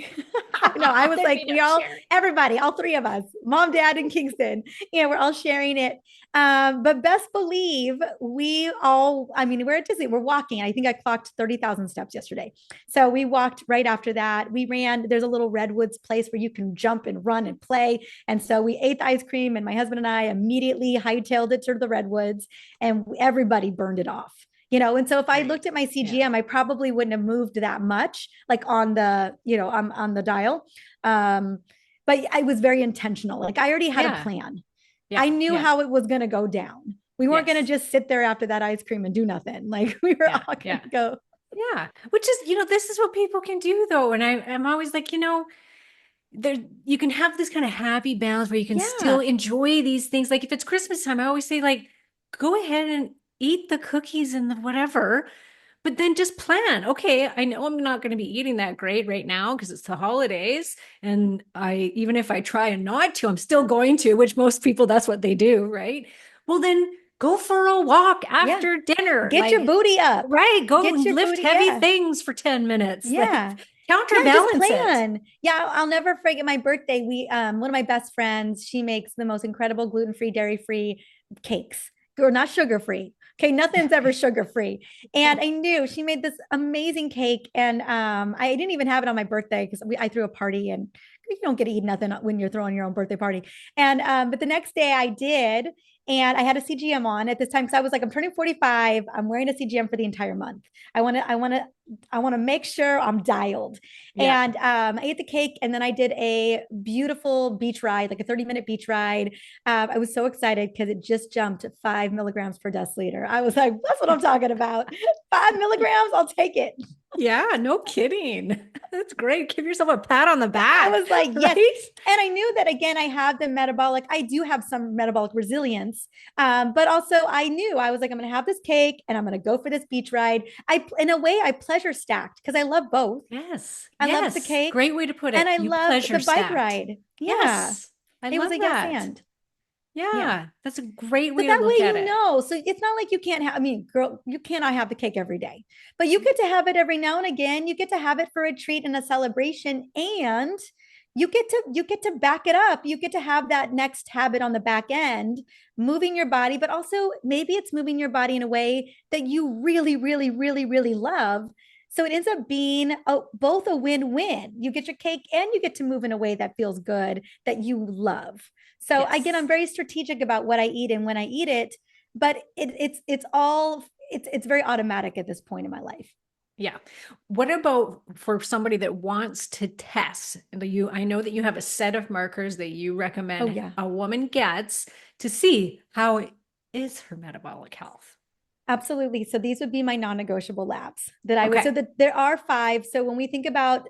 No, I was There'd like, be no we all, sharing. everybody, all three of us, mom, dad, and Kingston, we're all sharing it. But best believe we're at Disney, we're walking. I think I clocked 30,000 steps yesterday. So we walked right after that. We ran, there's a little Redwoods place where you can jump and run and play. And so we ate the ice cream, and my husband and I immediately hightailed it to the Redwoods, and everybody burned it off. And so if I Right. looked at my Yeah. CGM, I probably wouldn't have moved that much, like on the, on the dial. Um, but I was very intentional. Like I already had a Yeah. plan. Yeah. I knew Yeah. how it was going to go down. We weren't going to Yes. just sit there after that ice cream and do nothing. Like we were Yeah. all going Yeah. to go. Yeah. Which is, this is what people can do though. And I'm always like, there you can have this kind of happy balance where you can still Yeah. enjoy these things. Like if it's Christmas time, I always say like, go ahead and eat the cookies and the whatever, but then just plan. Okay, I know I'm not going to be eating that great right now because it's the holidays. And even if I try not to, I'm still going to, which most people, that's what they do, right? Well, then go for a walk Yeah. after dinner. Get your Like, booty up. right, go Get and your lift booty. heavy Yeah. things for 10 minutes. Yeah. Like, Yeah, just counterbalance it. plan. Yeah, I'll never forget my birthday. We one of my best friends, she makes the most incredible gluten-free, dairy-free cakes. Or not sugar-free. Okay, nothing's ever sugar-free. And I knew she made this amazing cake, and I didn't even have it on my birthday because I threw a party, and you don't get to eat nothing when you're throwing your own birthday party. And but the next day I did, and I had a CGM on at this time because I was like, I'm turning 45. I'm wearing a CGM for the entire month. I want to make sure I'm dialed. Yeah. And I ate the cake, and then I did a beautiful beach ride, like a 30-minute beach ride. I was so excited because it just jumped 5 milligrams per deciliter. I was like, that's what I'm talking about. 5 milligrams, I'll take it. Yeah, no kidding. That's great. Give yourself a pat on the I back, was like, yes. right? And I knew that again, I do have some metabolic resilience. But also I knew I was like, I'm going to have this cake and I'm going to go for this beach ride. In a way, I pleasure stacked because I love both. Yes. I loved the Yes. cake Great way to put and it. I You loved pleasure the bike stacked. ride. Yeah. Yes. I It was love a yes that. and. Yeah. Yeah. That's a great So way to that way, look at it. so it's not like you can't have, I mean, girl, you cannot have the cake every day, but you get to have it every now and again. You get to have it for a treat and a celebration, and you get to back it up. You get to have that next habit on the back end, moving your body, but also maybe it's moving your body in a way that you really, really, really, really love. So it ends up being both a win-win. You get your cake and you get to move in a way that feels good, that you love. So again, I'm Yes. very strategic about what I eat and when I eat it, but it's very automatic at this point in my life. Yeah. What about for somebody that wants to test? I know that you have a set of markers that you Oh recommend yeah, a woman gets to see how is her metabolic health. absolutely. So these would be my non-negotiable labs that I would. So Okay. that there are five. So when we think about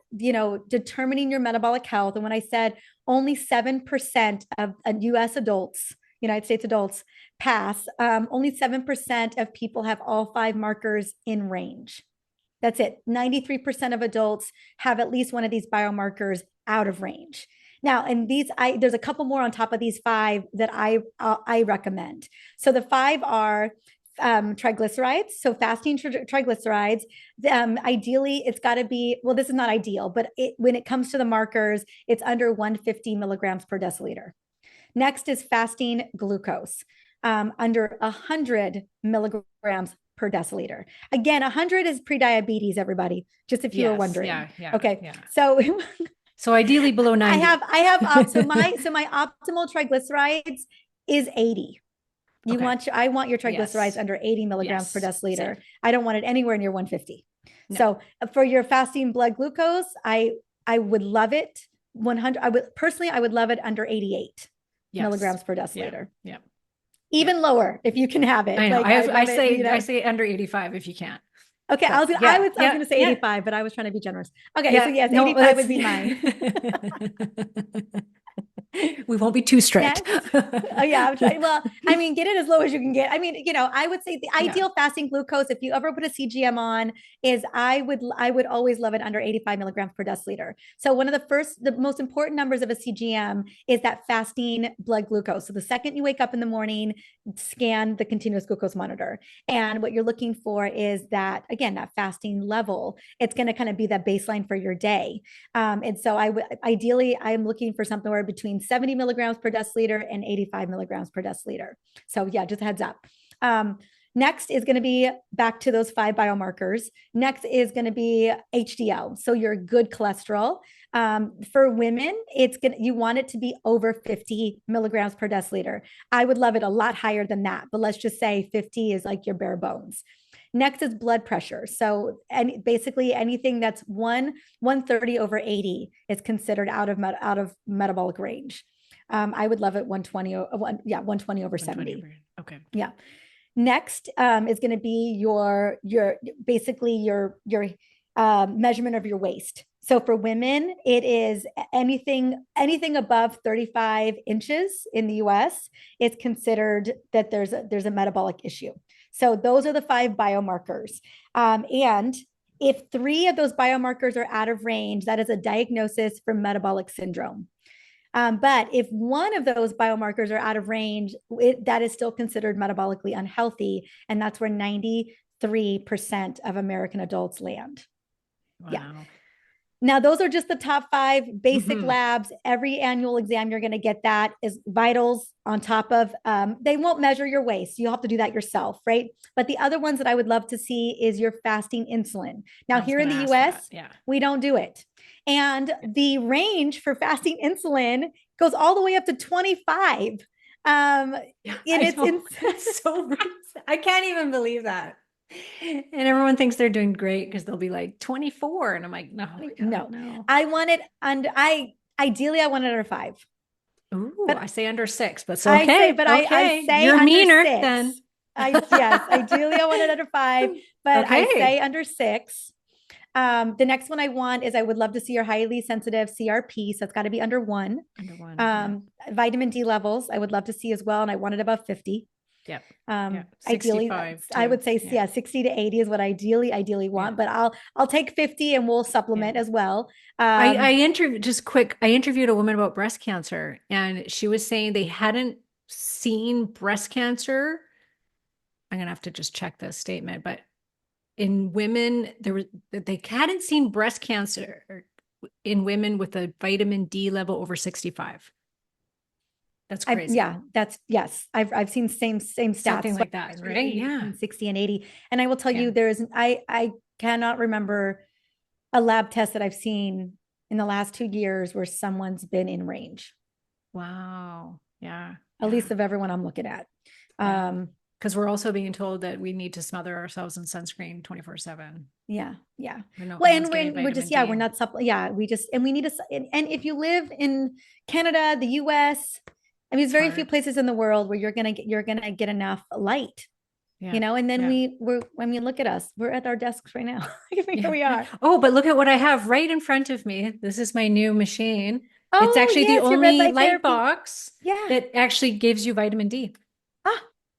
determining your metabolic health, and when I said only 7% of U.S. adults, United States adults pass, only 7% of people have all five markers in range. That's it. 93% of adults have at least one of these biomarkers out of range. Now, and there's a couple more on top of these five that I recommend. So the five are triglycerides. So fasting triglycerides. Ideally, it's got to be, well, this is not ideal, but when it comes to the markers, it's under 150 milligrams per deciliter. Next is fasting glucose, under 100 milligrams per deciliter. Again, 100 is prediabetes, everybody, just if you were Yes. wondering. Yeah. Yeah. Okay, Yeah. so So ideally below 90. So my optimal triglycerides is 80. Okay. I want your triglycerides Yes. under 80 milligrams per Yes. Same. deciliter. I don't want it anywhere near 150. No. So for your fasting blood glucose, I would love it 100. I would love it under 88 Yes. milligrams per Yeah. deciliter. Yeah. Yeah. Even lower if you can have it. I know. Like I I love it, say I say under 85 if you can. Okay, But yeah. I was Yeah. gonna say Yeah. 85, but I was trying to be generous. Okay, so Yeah. yes, No, 85 that's would be mine. we won't be too strict. Next. Oh yeah, I'm trying. Well, I mean, get it as low as you can get. I mean, I would say the Yeah. ideal fasting glucose, if you ever put a CGM on, is I would always love it under 85 milligrams per deciliter. So one of the most important numbers of a CGM is that fasting blood glucose. So the second you wake up in the morning, scan the continuous glucose monitor. And what you're looking for is that, again, that fasting level. It's going to kind of be that baseline for your day. And so ideally, I'm looking for something where between 70 milligrams per deciliter and 85 milligrams per deciliter. So yeah, just a heads up. Next is going to be back to those 5 biomarkers. Next is going to be HDL. So your good cholesterol. For women, you want it to be over 50 milligrams per deciliter. I would love it a lot higher than that, but let's just say 50 is like your bare bones. Next is blood pressure. So, and basically anything that's 130 over 80 is considered out of metabolic range. I would love it 120, 120 over 70. Okay. Yeah. Next is going to be your basically your measurement of your waist. So for women, it is anything above 35 inches in the US. It's considered that there's a metabolic issue. So those are the 5 biomarkers. And if 3 of those biomarkers are out of range, that is a diagnosis for metabolic syndrome. But if one of those biomarkers are out of range, that is still considered metabolically unhealthy. And that's where 93% of American adults land. Wow. Yeah. Now, those are just the top 5 basic labs. Every annual exam, you're going to get that is vitals on top of, they won't measure your waist. You'll have to do that yourself, right? But the other ones that I would love to see is your fasting insulin. Now, here in the US, we don't do it. And the range for fasting insulin goes all the way up to 25. It's so I can't even believe that. And everyone thinks they're doing great because they'll be like 24. And I'm like, no, God, no. I want it under, ideally I want it under 5. Ooh, but I say under 6, but so okay. I say you're under meaner 6. then. Yes, ideally I want it under 5, but I say under 6. The next one I want is I would love to see your highly sensitive CRP. So it's got to be under 1. Under 1. Vitamin D levels, I would love to see as well. And I want it above 50. Yep. Ideally, I would say, 60 to 80 is what I ideally want, but I'll take 50 and we'll supplement as well. I interviewed a woman about breast cancer, and she was saying they hadn't seen breast cancer. I'm going to have to just check this statement, but in women, they hadn't seen breast cancer in women with a vitamin D level over 65. That's crazy. Yes. I've seen same stats. Something like that, right? Yeah. 60 and 80. And I will tell you, I cannot remember a lab test that I've seen in the last 2 years where someone's been in range. Wow. Yeah. At least of everyone I'm looking at. Because we're also being told that we need to smother ourselves in sunscreen 24/7. Yeah. Well, and we're just, we're not we need and if you live in Canada, the US, I mean, there's very few places in the world where you're gonna get enough light, and then look at us. We're at our desks right now. Here we are. Oh, but look at what I have right in front of me. This is my new machine. It's actually the only light box that actually gives you vitamin D.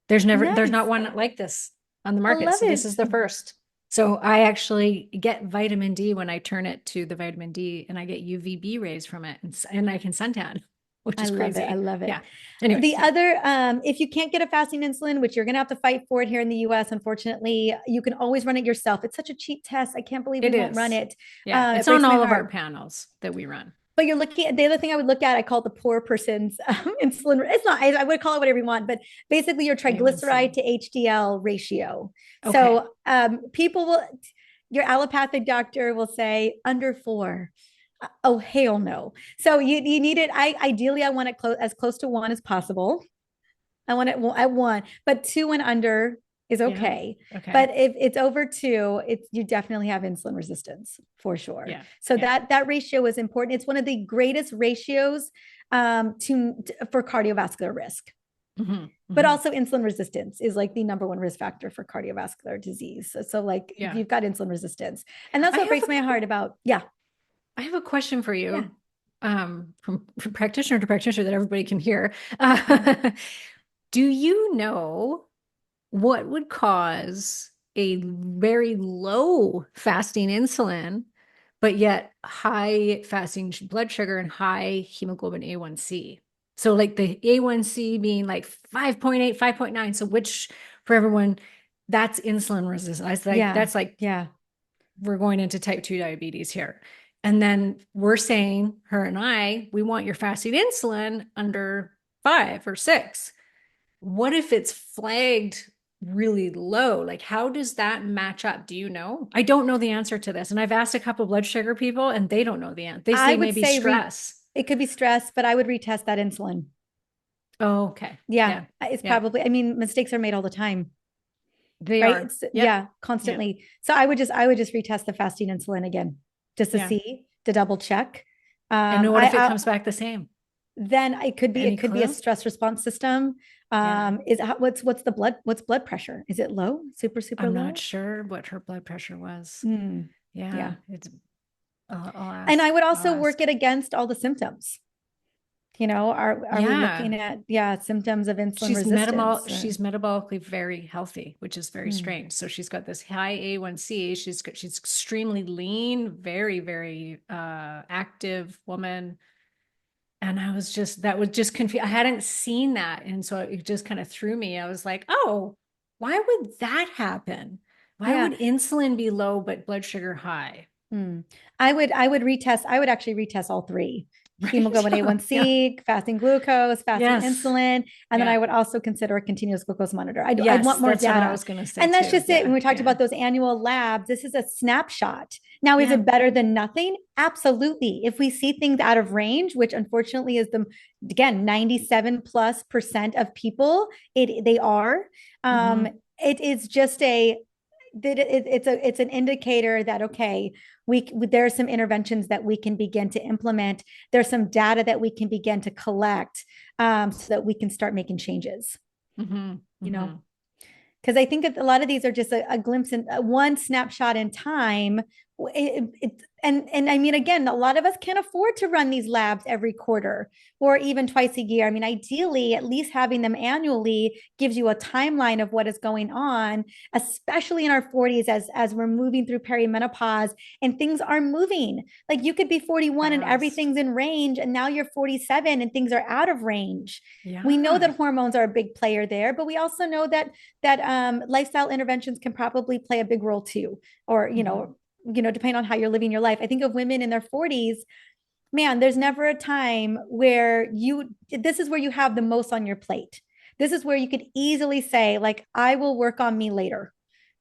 There's not one like this on the market. So this is the first. So I actually get vitamin D when I turn it to the vitamin D, and I get UVB rays from it, and I can suntan, which is crazy. I love it. Yeah. Anyway, other, if you can't get a fasting insulin, which you're going to have to fight for it here in the US, unfortunately, you can always run it yourself. It's such a cheap test. I can't believe we won't run it. Yeah, it's on all of our panels that we run. But you're looking at the other thing I would look at, I call it the poor person's insulin. It's not, I would call it whatever you want, but basically your triglyceride to HDL ratio. Okay. So your allopathic doctor will say under 4. Oh, hell no. So you need it. Ideally I want it as close to one as possible. I want it at one, but two and under is Yeah. okay. Okay. But if it's over two, it's you definitely have insulin resistance for sure. Yeah. So Yeah. that ratio is important. It's one of the greatest ratios for cardiovascular risk. Hmm. But Hmm. also insulin resistance is like the number one risk factor for cardiovascular disease. So like if Yeah. you've got insulin resistance, and that's I what have breaks my heart about. Yeah, I have a question for yeah, you, from practitioner to practitioner that everybody can hear. yeah. Do you know what would cause a very low fasting insulin, but yet high fasting blood sugar and high hemoglobin A1C? So like the A1C being like 5.8, 5.9. So which for everyone, that's insulin resistance. Yeah, That's like yeah. we're going into type 2 diabetes here. And then we're saying, her and I, we want your fasting insulin under 5 or 6. What if it's flagged really low? Like, how does that match up? Do you know? I don't know the answer to this. And I've asked a couple blood sugar people and they don't know the answer. They I say would maybe say stress. it could be stress, but I would retest that insulin. Oh, okay. Yeah, Yeah. it's Yeah. probably, I mean, mistakes are made all the time, They right? are. It's Yep. yeah, Yep. constantly. So I would just retest the fasting insulin again, just to Yeah. see, to double check. And what if it I comes back the same? then Any it could be a clue? stress response system. Yeah. What's blood pressure? Is it low? Super, super I'm not low? sure what her blood pressure was. Hmm. Yeah. Yeah. It's, I'll And ask. I would I'll also work ask. it against all the symptoms. Are we Yeah. looking at, yeah, symptoms of insulin She's resistance? she's metabolically very healthy, which is very Hmm. strange. So she's got this high A1C. She's extremely lean, very, very active woman. And I was just that was just confused. I hadn't seen that. And so it just kind of threw me. I was like, oh, why would that happen? Why Yeah. would insulin be low but blood sugar high? Hmm. I would actually retest all three: Right? hemoglobin Yeah. Yeah. A1C, fasting glucose, fasting Yes. insulin, and then Yeah. I would also consider a continuous glucose monitor. I'd Yes. want more That's what I data. was going to say And that's too. just it. When Yeah. we talked Yeah. about those annual labs, this is a snapshot. Now, is Yeah. it better than nothing? Absolutely. If we see things out of range, which unfortunately is again, 97 plus percent of people, they are, Hmm. it is just it's an indicator that okay, there are some interventions that we can begin to implement. There's some data that we can begin to collect, so that we can start making changes, Hmm. you know. Hmm. Because I think a lot of these are just a glimpse in one snapshot in time. And I mean, again, a lot of us can't afford to run these labs every quarter or even twice a year. I mean, ideally, at least having them annually gives you a timeline of what is going on, especially in our 40s as we're moving through perimenopause and things are moving. Like you could be 41 and Fast. everything's in range, and now you're 47 and things are out of range. We know Yeah. that hormones are a big player there, but we also know that lifestyle interventions can probably play a big role too, or Hmm. depending on how you're living your life. I think of women in their 40s. Man, there's never a time where this is where you have the most on your plate. This is where you could easily say, like, I will work on me later.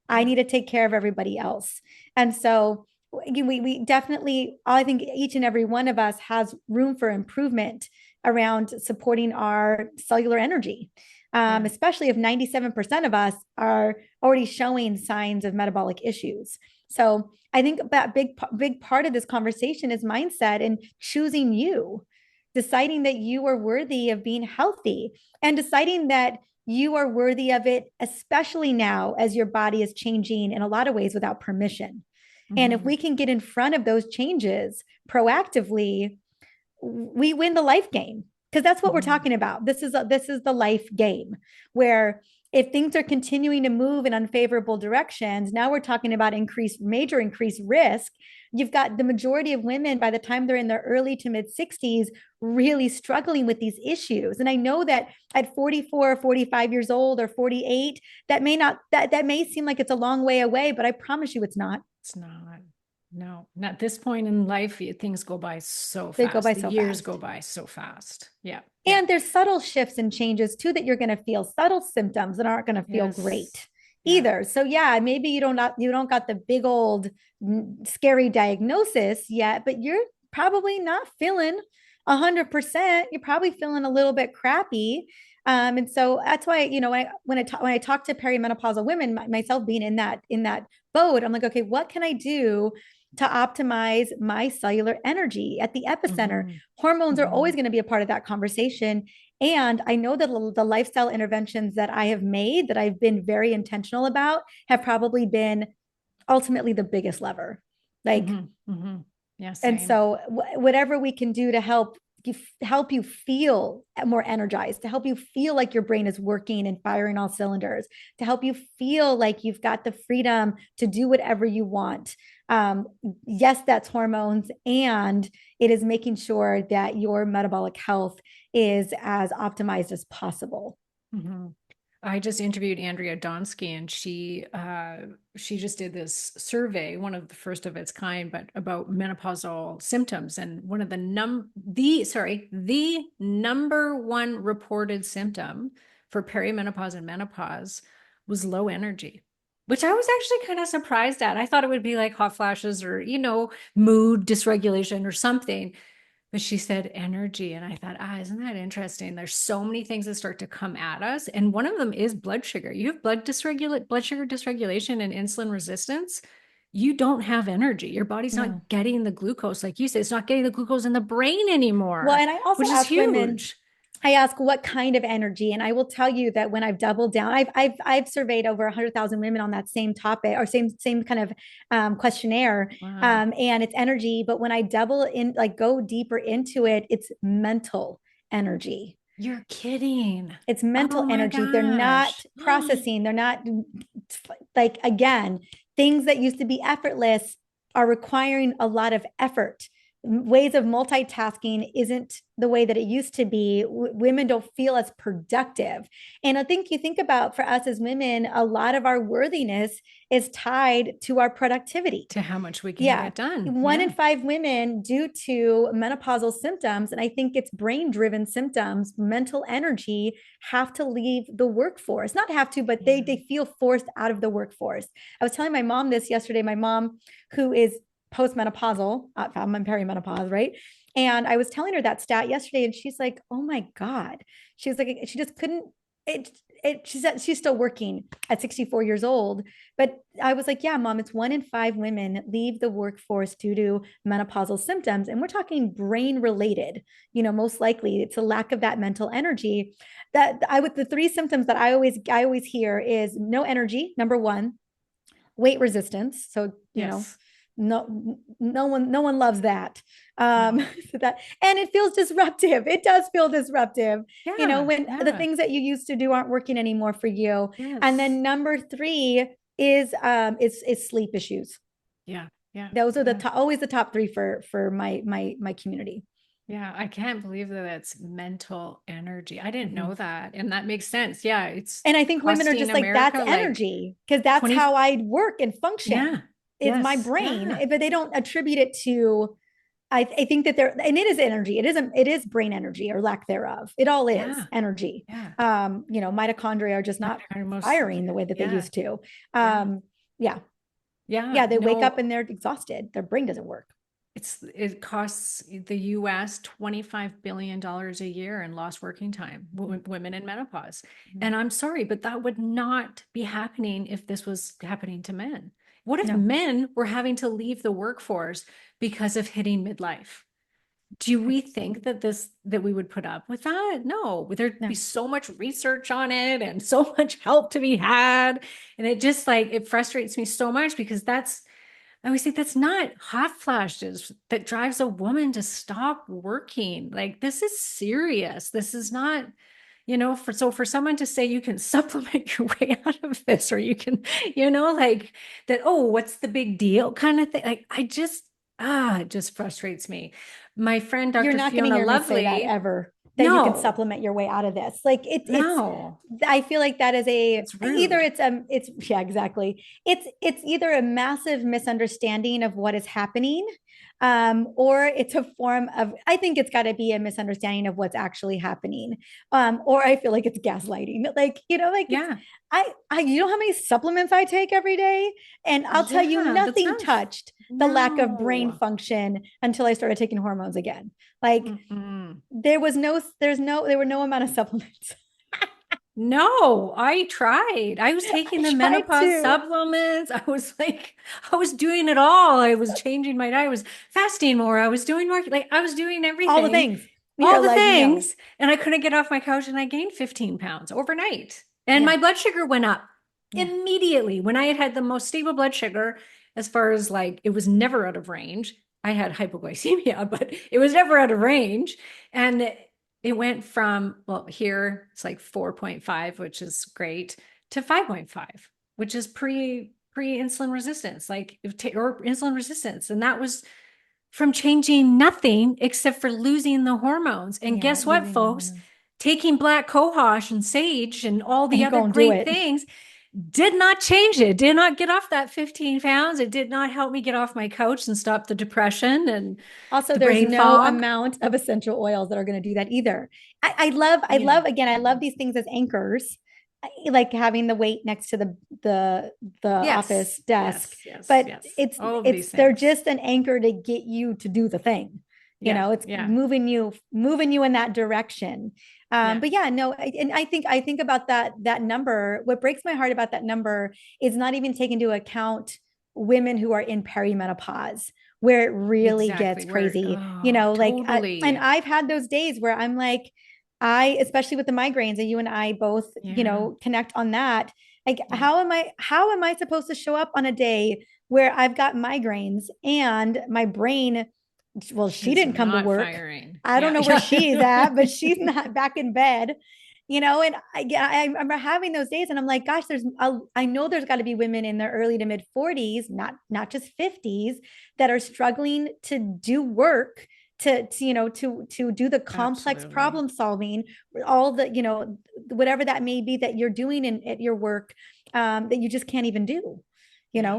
I Yeah. need to take care of everybody else. And so we definitely, I think each and every one of us has room for improvement around supporting our cellular energy, Yeah. especially if 97% of us are already showing signs of metabolic issues. So I think that big part of this conversation is mindset and choosing you, deciding that you are worthy of being healthy and deciding that you are worthy of it, especially now as your body is changing in a lot of ways without permission. And if Hmm. we can get in front of those changes proactively, we win the life game, because that's what we're Hmm. talking about. This is the life game where if things are continuing to move in unfavorable directions, now we're talking about major increased risk. You've got the majority of women by the time they're in their early to mid 60s really struggling with these issues. And I know that at 44 or 45 years old or 48, that may seem like it's a long way away, but I promise you it's not. It's not. No, not this point in life. Things go by so They go fast. by The so years go fast. by so fast. Yeah. Yeah. And there's subtle shifts and changes too that you're going to feel, subtle symptoms that aren't going to feel Yes. great Yeah. either. So yeah, maybe you don't got the big old scary diagnosis yet, but you're probably not feeling 100%. You're probably feeling a little bit crappy. And so that's why, when I talk to perimenopausal women, myself being in that boat, I'm like, okay, what can I do to optimize my cellular energy at the epicenter? Mm-hmm. Hormones are Mm-hmm. always going to be a part of that conversation. And I know that the lifestyle interventions that I have made, that I've been very intentional about, have probably been ultimately the biggest lever. Like, Mm-hmm. Mm-hmm. Yeah, and same. so whatever we can do to help you feel more energized, to help you feel like your brain is working and firing all cylinders, to help you feel like you've got the freedom to do whatever you want. Um, yes, that's hormones, and it is making sure that your metabolic health is as optimized as possible. Mm-hmm. I just interviewed Andrea Donsky, and she just did this survey, one of the first of its kind, but about menopausal symptoms. And one of the number one reported symptom for perimenopause and menopause was low energy, which I was actually kind of surprised at. I thought it would be like hot flashes or, mood dysregulation or something. But she said energy. And I thought, isn't that interesting? There's so many things that start to come at us. And one of them is blood sugar. You have blood sugar dysregulation and insulin resistance. You don't have energy. Your body's No. not getting the glucose. Like you said, it's not getting the glucose in the brain Well, anymore, and I also which is ask women, huge. I ask what kind of energy, and I will tell you that when I've doubled down, I've surveyed over 100,000 women on that same topic or same kind of questionnaire, Wow. and it's energy. But when I double in, like go deeper into it, it's mental energy. You're kidding. It's Oh mental my energy. They're not gosh. processing. They're not like, again, things that used to be effortless are requiring a lot of effort. Ways of multitasking isn't the way that it used to be. Women don't feel as productive. And I think you think about, for us as women, a lot of our worthiness is tied to our productivity. To how much we can Yeah. get done. One in Yeah. five women, due to menopausal symptoms, and I think it's brain driven symptoms, mental energy, have to leave the workforce. Not have to, but Yeah. they feel forced out of the workforce. I was telling my mom this yesterday. My mom, who is postmenopausal, I'm in perimenopause, right? And I was telling her that stat yesterday, and she's like, "Oh my God." She was like, she just couldn't. She said she's still working at 64 years old, but I was like, yeah, mom, it's one in five women leave the workforce due to menopausal symptoms. And we're talking brain related, most likely it's a lack of that mental energy. That I would, the three symptoms that I always hear is no energy, number one, weight resistance. So, Yes. no one loves that. No. So that, and it feels disruptive. It does feel disruptive, Yeah. when the Yeah. things that you used to do aren't working anymore for you. And Yes. then number three is sleep issues. Yeah. Yeah. Those are Yeah. always the top three for my community. Yeah. I can't believe that that's mental energy. I didn't Mhm. know that. And that makes sense. Yeah. It's And I think women are costing just like, that's America like energy, because that's 20. how I work and function. Yeah. It's my Yes. brain, Yeah. but they don't attribute it to. I think that and it is energy. It is brain energy or lack thereof. It all is Yeah. energy. Yeah. Mitochondria are just not Most, firing the way that they yeah. used to. Yeah. Um, yeah, Yeah. yeah. They wake up No, and they're exhausted. Their brain doesn't work. it costs the US $25 billion a year in lost working time, women in menopause. And I'm sorry, but that would not be happening if this was happening to men. What if No, men were having to leave the workforce because of hitting midlife? Do we think that we would put up with that? No, there'd be no. so much research on it and so much help to be had. And it just like it frustrates me so much because I always think that's not hot flashes that drives a woman to stop working. Like this is serious. This is not, for someone to say you can supplement your way out of this, or you can, like that, oh, what's the big deal kind of thing. Like it just frustrates me. My friend, You're Dr. not going to Fiona hear me say that Lovely, ever, that you can no, supplement your way out of this. Like it's, no, I feel like that is it's either rude. it's yeah, exactly. It's either a massive misunderstanding of what is happening, or it's a form of, I think it's got to be a misunderstanding of what's actually happening. Or I feel like it's gaslighting. Like, like it's, Yeah. you know how many supplements I take every day? And I'll tell you, Yeah. That's nothing not, touched the lack of brain no. function until I started taking hormones again. Like Mm-mm. there were no amount of supplements. No, I tried. I was I taking the tried menopause to. supplements. I was doing it all. I was changing my diet. I was fasting more. I was doing more, like, I was doing All the everything, things. all You're the like, no. things. And I couldn't get off my couch and I gained 15 pounds overnight. And Yeah. my blood sugar went up Yeah. immediately when I had had the most stable blood sugar, as far as like, it was never out of range. I had hypoglycemia, but it was never out of range. And it went from, well, here it's like 4.5, which is great, to 5.5, which is pre insulin resistance, like or insulin resistance. And that was from changing nothing except for losing the hormones. And Yeah. guess what, Losing the folks? hormones. Taking black cohosh and sage and all the Ain't other gonna do great it. things did not change it, did not get off that 15 pounds. It did not help me get off my couch and stop the depression and Also, the there's brain no fog. amount of essential oils that are going to do that either. Yeah. Again, I love these things as anchors, like having the weight next to the office Yes, desk. yes, yes, But yes. All of it's these they're things. just an anchor to get you to do the thing. Yeah, It's yeah, moving you in that direction. yeah. But yeah, no, and I think about that number. What breaks my heart about that number is not even taking into account women who are in perimenopause, where it really gets Exactly. Where, crazy, oh, and totally. I've had those days where I'm like, especially with the migraines, and you and I both, Yeah, connect on that. Like, yeah. how am I supposed to show up on a day where I've got migraines and my brain, well, she Is didn't come to not work. firing. I don't Yeah, know where she's yeah. at, but she's not back in bed, and I'm having those days and I'm like, gosh, I know there's got to be women in their early to mid 40s, not just 50s, that are struggling to do work, to do the complex Absolutely. problem solving, all the, whatever that may be that you're doing at your work, that you just can't even do, you Yeah, know?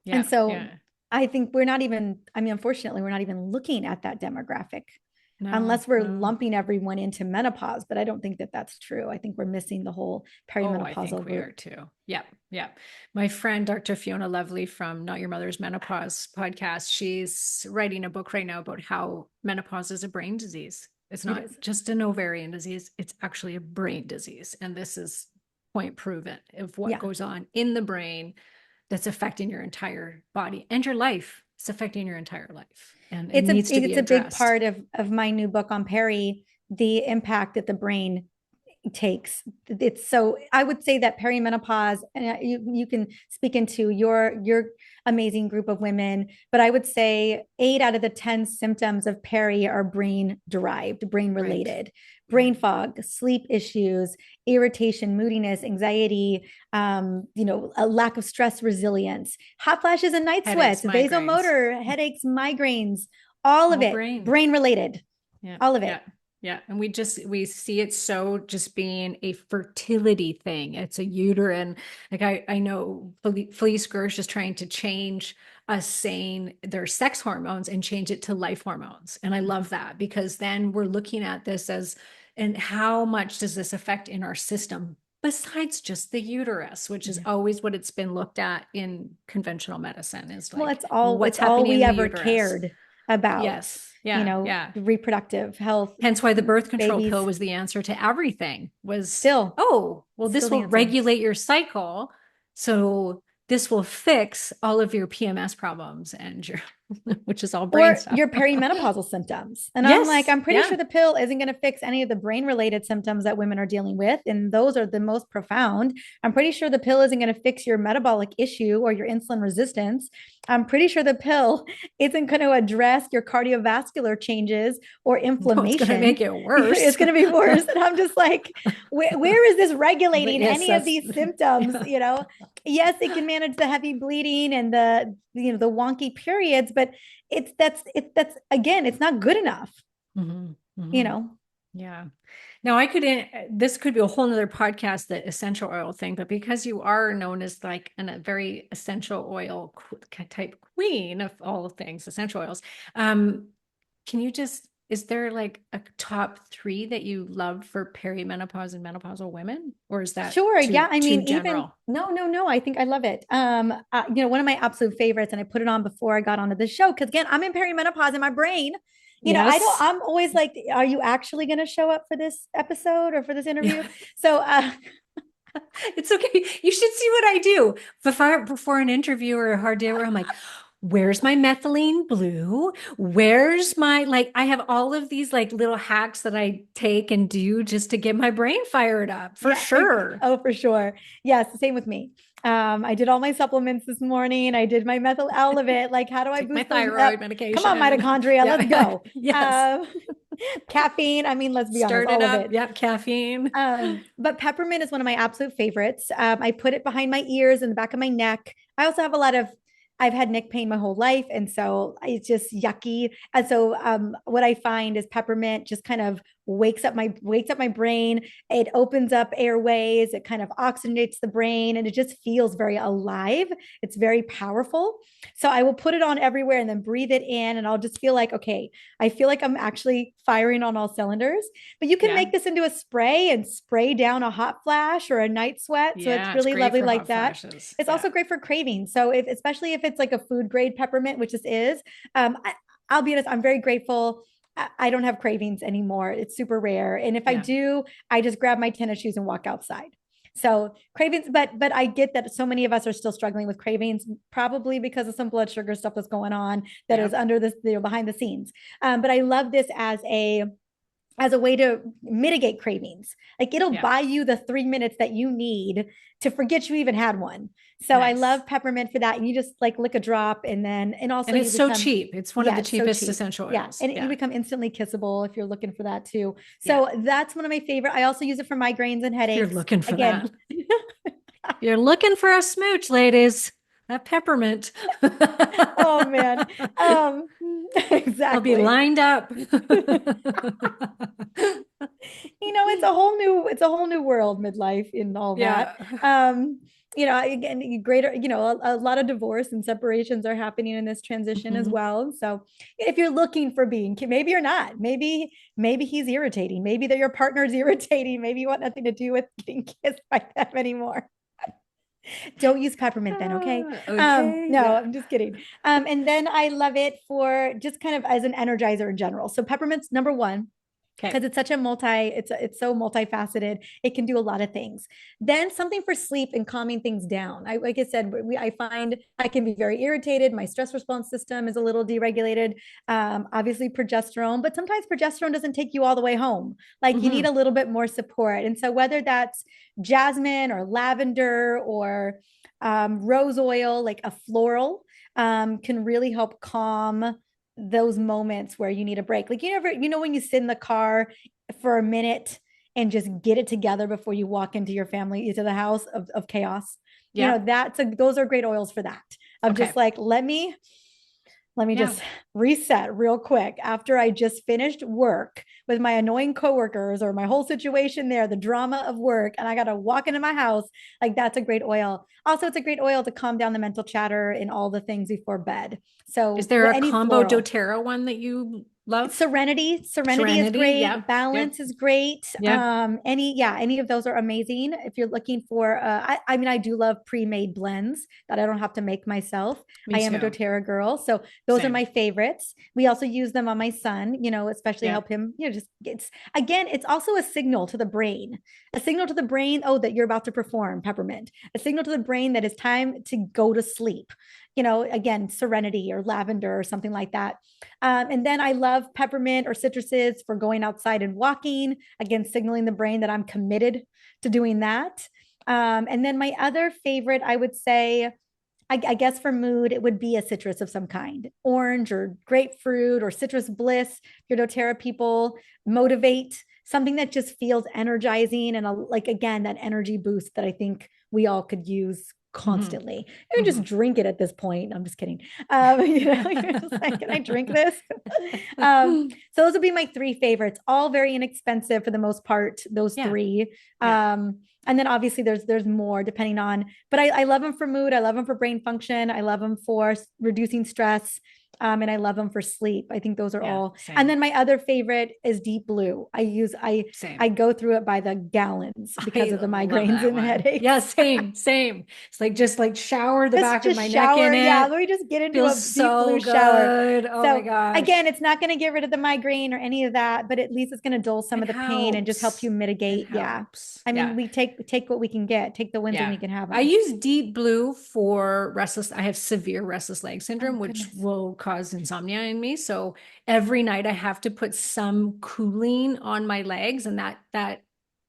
And yeah, so yeah. I think we're not even, I mean, unfortunately, we're not even looking at that demographic No, unless we're no. lumping everyone into menopause. But I don't think that that's true. I think we're missing the whole Oh, I think perimenopausal we group. are too. Yep, yep. My friend, Dr. Fiona Lovely from Not Your Mother's Menopause podcast, she's writing a book right now about how menopause is a brain disease. It's It not is. just an ovarian disease, it's actually a brain disease. And this is point proven of what Yeah. goes on in the brain that's affecting your entire body and your life. It's affecting your entire life. And it needs to be It's a big addressed. part of my new book on peri, the impact that the brain takes. It's so, I would say that perimenopause, and you can speak into your amazing group of women, but I would say 8 out of the 10 symptoms of peri are brain derived, brain Right. related. Yeah. Brain fog, sleep issues, irritation, moodiness, anxiety, a lack of stress resilience, hot flashes and night Headaches, sweats, migraines, vasomotor, headaches, migraines, all of all it brain. brain related, Yeah. all of it. Yeah. Yeah. And we see it so just being a fertility thing. It's a uterine, like I know Felice Gersh is trying to change us saying their sex hormones and change it to life hormones. And I love that because then we're looking at this as, and how much does this affect in our system besides just the uterus, which is Yeah. always what it's been looked at in conventional medicine is Well, like what's it's all happening we in the ever uterus. cared about, Yes. Yeah. Yeah. reproductive health, Hence why the birth control pill babies. was the answer to everything was, Still, oh, well, still this the will answer. regulate your cycle. So this will fix all of your PMS problems and your, which is all brain Or stuff. your perimenopausal symptoms. And I'm like, Yes. I'm pretty Yeah. sure the pill isn't going to fix any of the brain related symptoms that women are dealing with. And those are the most profound. I'm pretty sure the pill isn't going to fix your metabolic issue or your insulin resistance. I'm pretty sure the pill isn't going to address your cardiovascular changes or No, it's going to inflammation. make it It's worse. going to be worse. And I'm just like, where is this regulating Yes, any of that's, these symptoms? yeah. Yes, it can manage the heavy bleeding and the wonky periods, but that's again, it's not good enough, Mhm, you mhm. know. Yeah. Now I could, this could be a whole nother podcast, the essential oil thing, but because you are known as like a very essential oil type queen of all things, essential oils, um, can you just, is there like a top three that you love for perimenopause and menopausal women? Or is that Sure. too, Yeah. I too mean, even general? no, no, no. I think I love it. One of my absolute favorites, and I put it on before I got onto the show because again, I'm in perimenopause in my brain. I don't. Yes. I'm always like, are you actually going to show up for this episode or for this interview? So, It's okay. You should see what I do before an interview or a hard day where I'm like, where's my methylene blue? Where's my, like, I have all of these like little hacks that I take and do just to get my brain fired up for yeah. sure. Oh, for sure. Yes. Same with me. I did all my supplements this morning. I did my methyl elevate. Like, how do I Take my boost those up? thyroid Come on, medication. mitochondria. Let's Yeah. go. Yes. Um, caffeine. I mean, let's be honest, Stirred it all of up. it. Yep. Caffeine. But peppermint is one of my absolute favorites. I put it behind my ears and the back of my neck. I also have I've had neck pain my whole life. And so it's just yucky. And so what I find is peppermint just kind of wakes up my brain. It opens up airways. It kind of oxygenates the brain and it just feels very alive. It's very powerful. So I will put it on everywhere and then breathe it in. And I'll just feel like, okay, I feel like I'm actually firing on all cylinders. But you can Yeah. make this into a spray and spray down a hot flash or a night sweat. So it's Yeah. It's really great lovely for like hot that. flashes. It's Yeah. also great for craving. So especially if it's like a food grade peppermint, which this is, I'll be honest, I'm very grateful. I don't have cravings anymore. It's super rare. And if I Yeah. do, I just grab my tennis shoes and walk outside. So cravings, but I get that so many of us are still struggling with cravings, probably because of some blood sugar stuff that's going on that is Yep. under this, behind the scenes. But I love this as a way to mitigate cravings. Like it'll Yeah. buy you the 3 minutes that you need to forget you even had one. So I Nice. love peppermint for that. And you just like lick a drop and also And you it's so become, cheap. It's one of yeah, the it's so cheapest cheap. essential Yeah. oils. And you Yeah. become instantly kissable if you're looking for that too. Yeah. So that's one of my favorite. I also use it for migraines and You're headaches. looking for Again, that. You're looking for a smooch, ladies. That peppermint. oh man. Um, I'll be exactly. lined up. It's a whole new world midlife in all that. Yeah. um again, greater, a lot of divorce and separations are happening in this transition as Mhm. well. So if you're looking for being, maybe you're not, maybe he's irritating, maybe that your partner's irritating, maybe you want nothing to do with getting kissed by them anymore. Don't use peppermint then, okay? Okay. No, Yeah. I'm just kidding. And then I love it for just kind of as an energizer in general. So peppermint's number one Okay. because it's such a it's so multifaceted. It can do a lot of things. Then something for sleep and calming things down. Like I said, I find I can be very irritated. My stress response system is a little deregulated. Obviously progesterone, but sometimes progesterone doesn't take you all the way home. Like you need Hmm. a little bit more support. And so whether that's jasmine or lavender or rose oil, like a floral, can really help calm those moments where you need a break. Like when you sit in the car for a minute and just get it together before you walk into the house of chaos. Yeah. Those are great oils for that. Of just Okay. like, let me Yeah. just reset real quick after I just finished work with my annoying coworkers or my whole situation there, the drama of work, and I got to walk into my house. Like that's a great oil. Also, it's a great oil to calm down the mental chatter and all the things before bed. Is So there a any combo floral. doTERRA one that you love? Serenity is Serenity. great. Yep. Yep. Balance is great. Yep. Any of those are amazing. If you're looking for, I mean, I do love pre-made blends that I don't have to make myself. Me I am a too. doTERRA girl, so those are Same. my favorites. We also use them on my son, especially Yep. help him, just it's also a signal to the brain, oh, that you're about to perform peppermint, a signal to the brain that it's time to go to sleep. Again, serenity or lavender or something like that. And then I love peppermint or citruses for going outside and walking, again, signaling the brain that I'm committed to doing that. And then my other favorite, I would say, I guess for mood, it would be a citrus of some kind, orange or grapefruit or citrus bliss. Your doTERRA people motivate something that just feels energizing and like, again, that energy boost that I think we all could use Mm-hmm. constantly. You can just Mm-hmm. drink it at this point. I'm just kidding. You're just like, can I drink this? So those would be my three favorites, all very inexpensive for the most part, those Yeah. three. Yeah. And then obviously there's more depending on, but I love them for mood. I love them for brain function. I love them for reducing stress. And I love them for sleep. I think those are Yeah. all. And Same. then my other favorite is Deep Blue. I Same. go through it by the gallons because I of the love migraines that and the one. Yeah, headaches. same, same. It's like just like shower the back of Just my neck shower. in Yeah, it. let me just get into Feels a Deep Blue so shower. good. Oh my So again, gosh. it's not going to get rid of the migraine or any of that, but at least it's going to dull some It of the pain and just help helps. you It mitigate. Yeah. helps. I mean, Yeah. we take what we can get, take the wins when we Yeah. can have I them. use deep blue for restless. I have severe restless leg Oh syndrome, which goodness. will cause insomnia in me. So every night I have to put some cooling on my legs, and that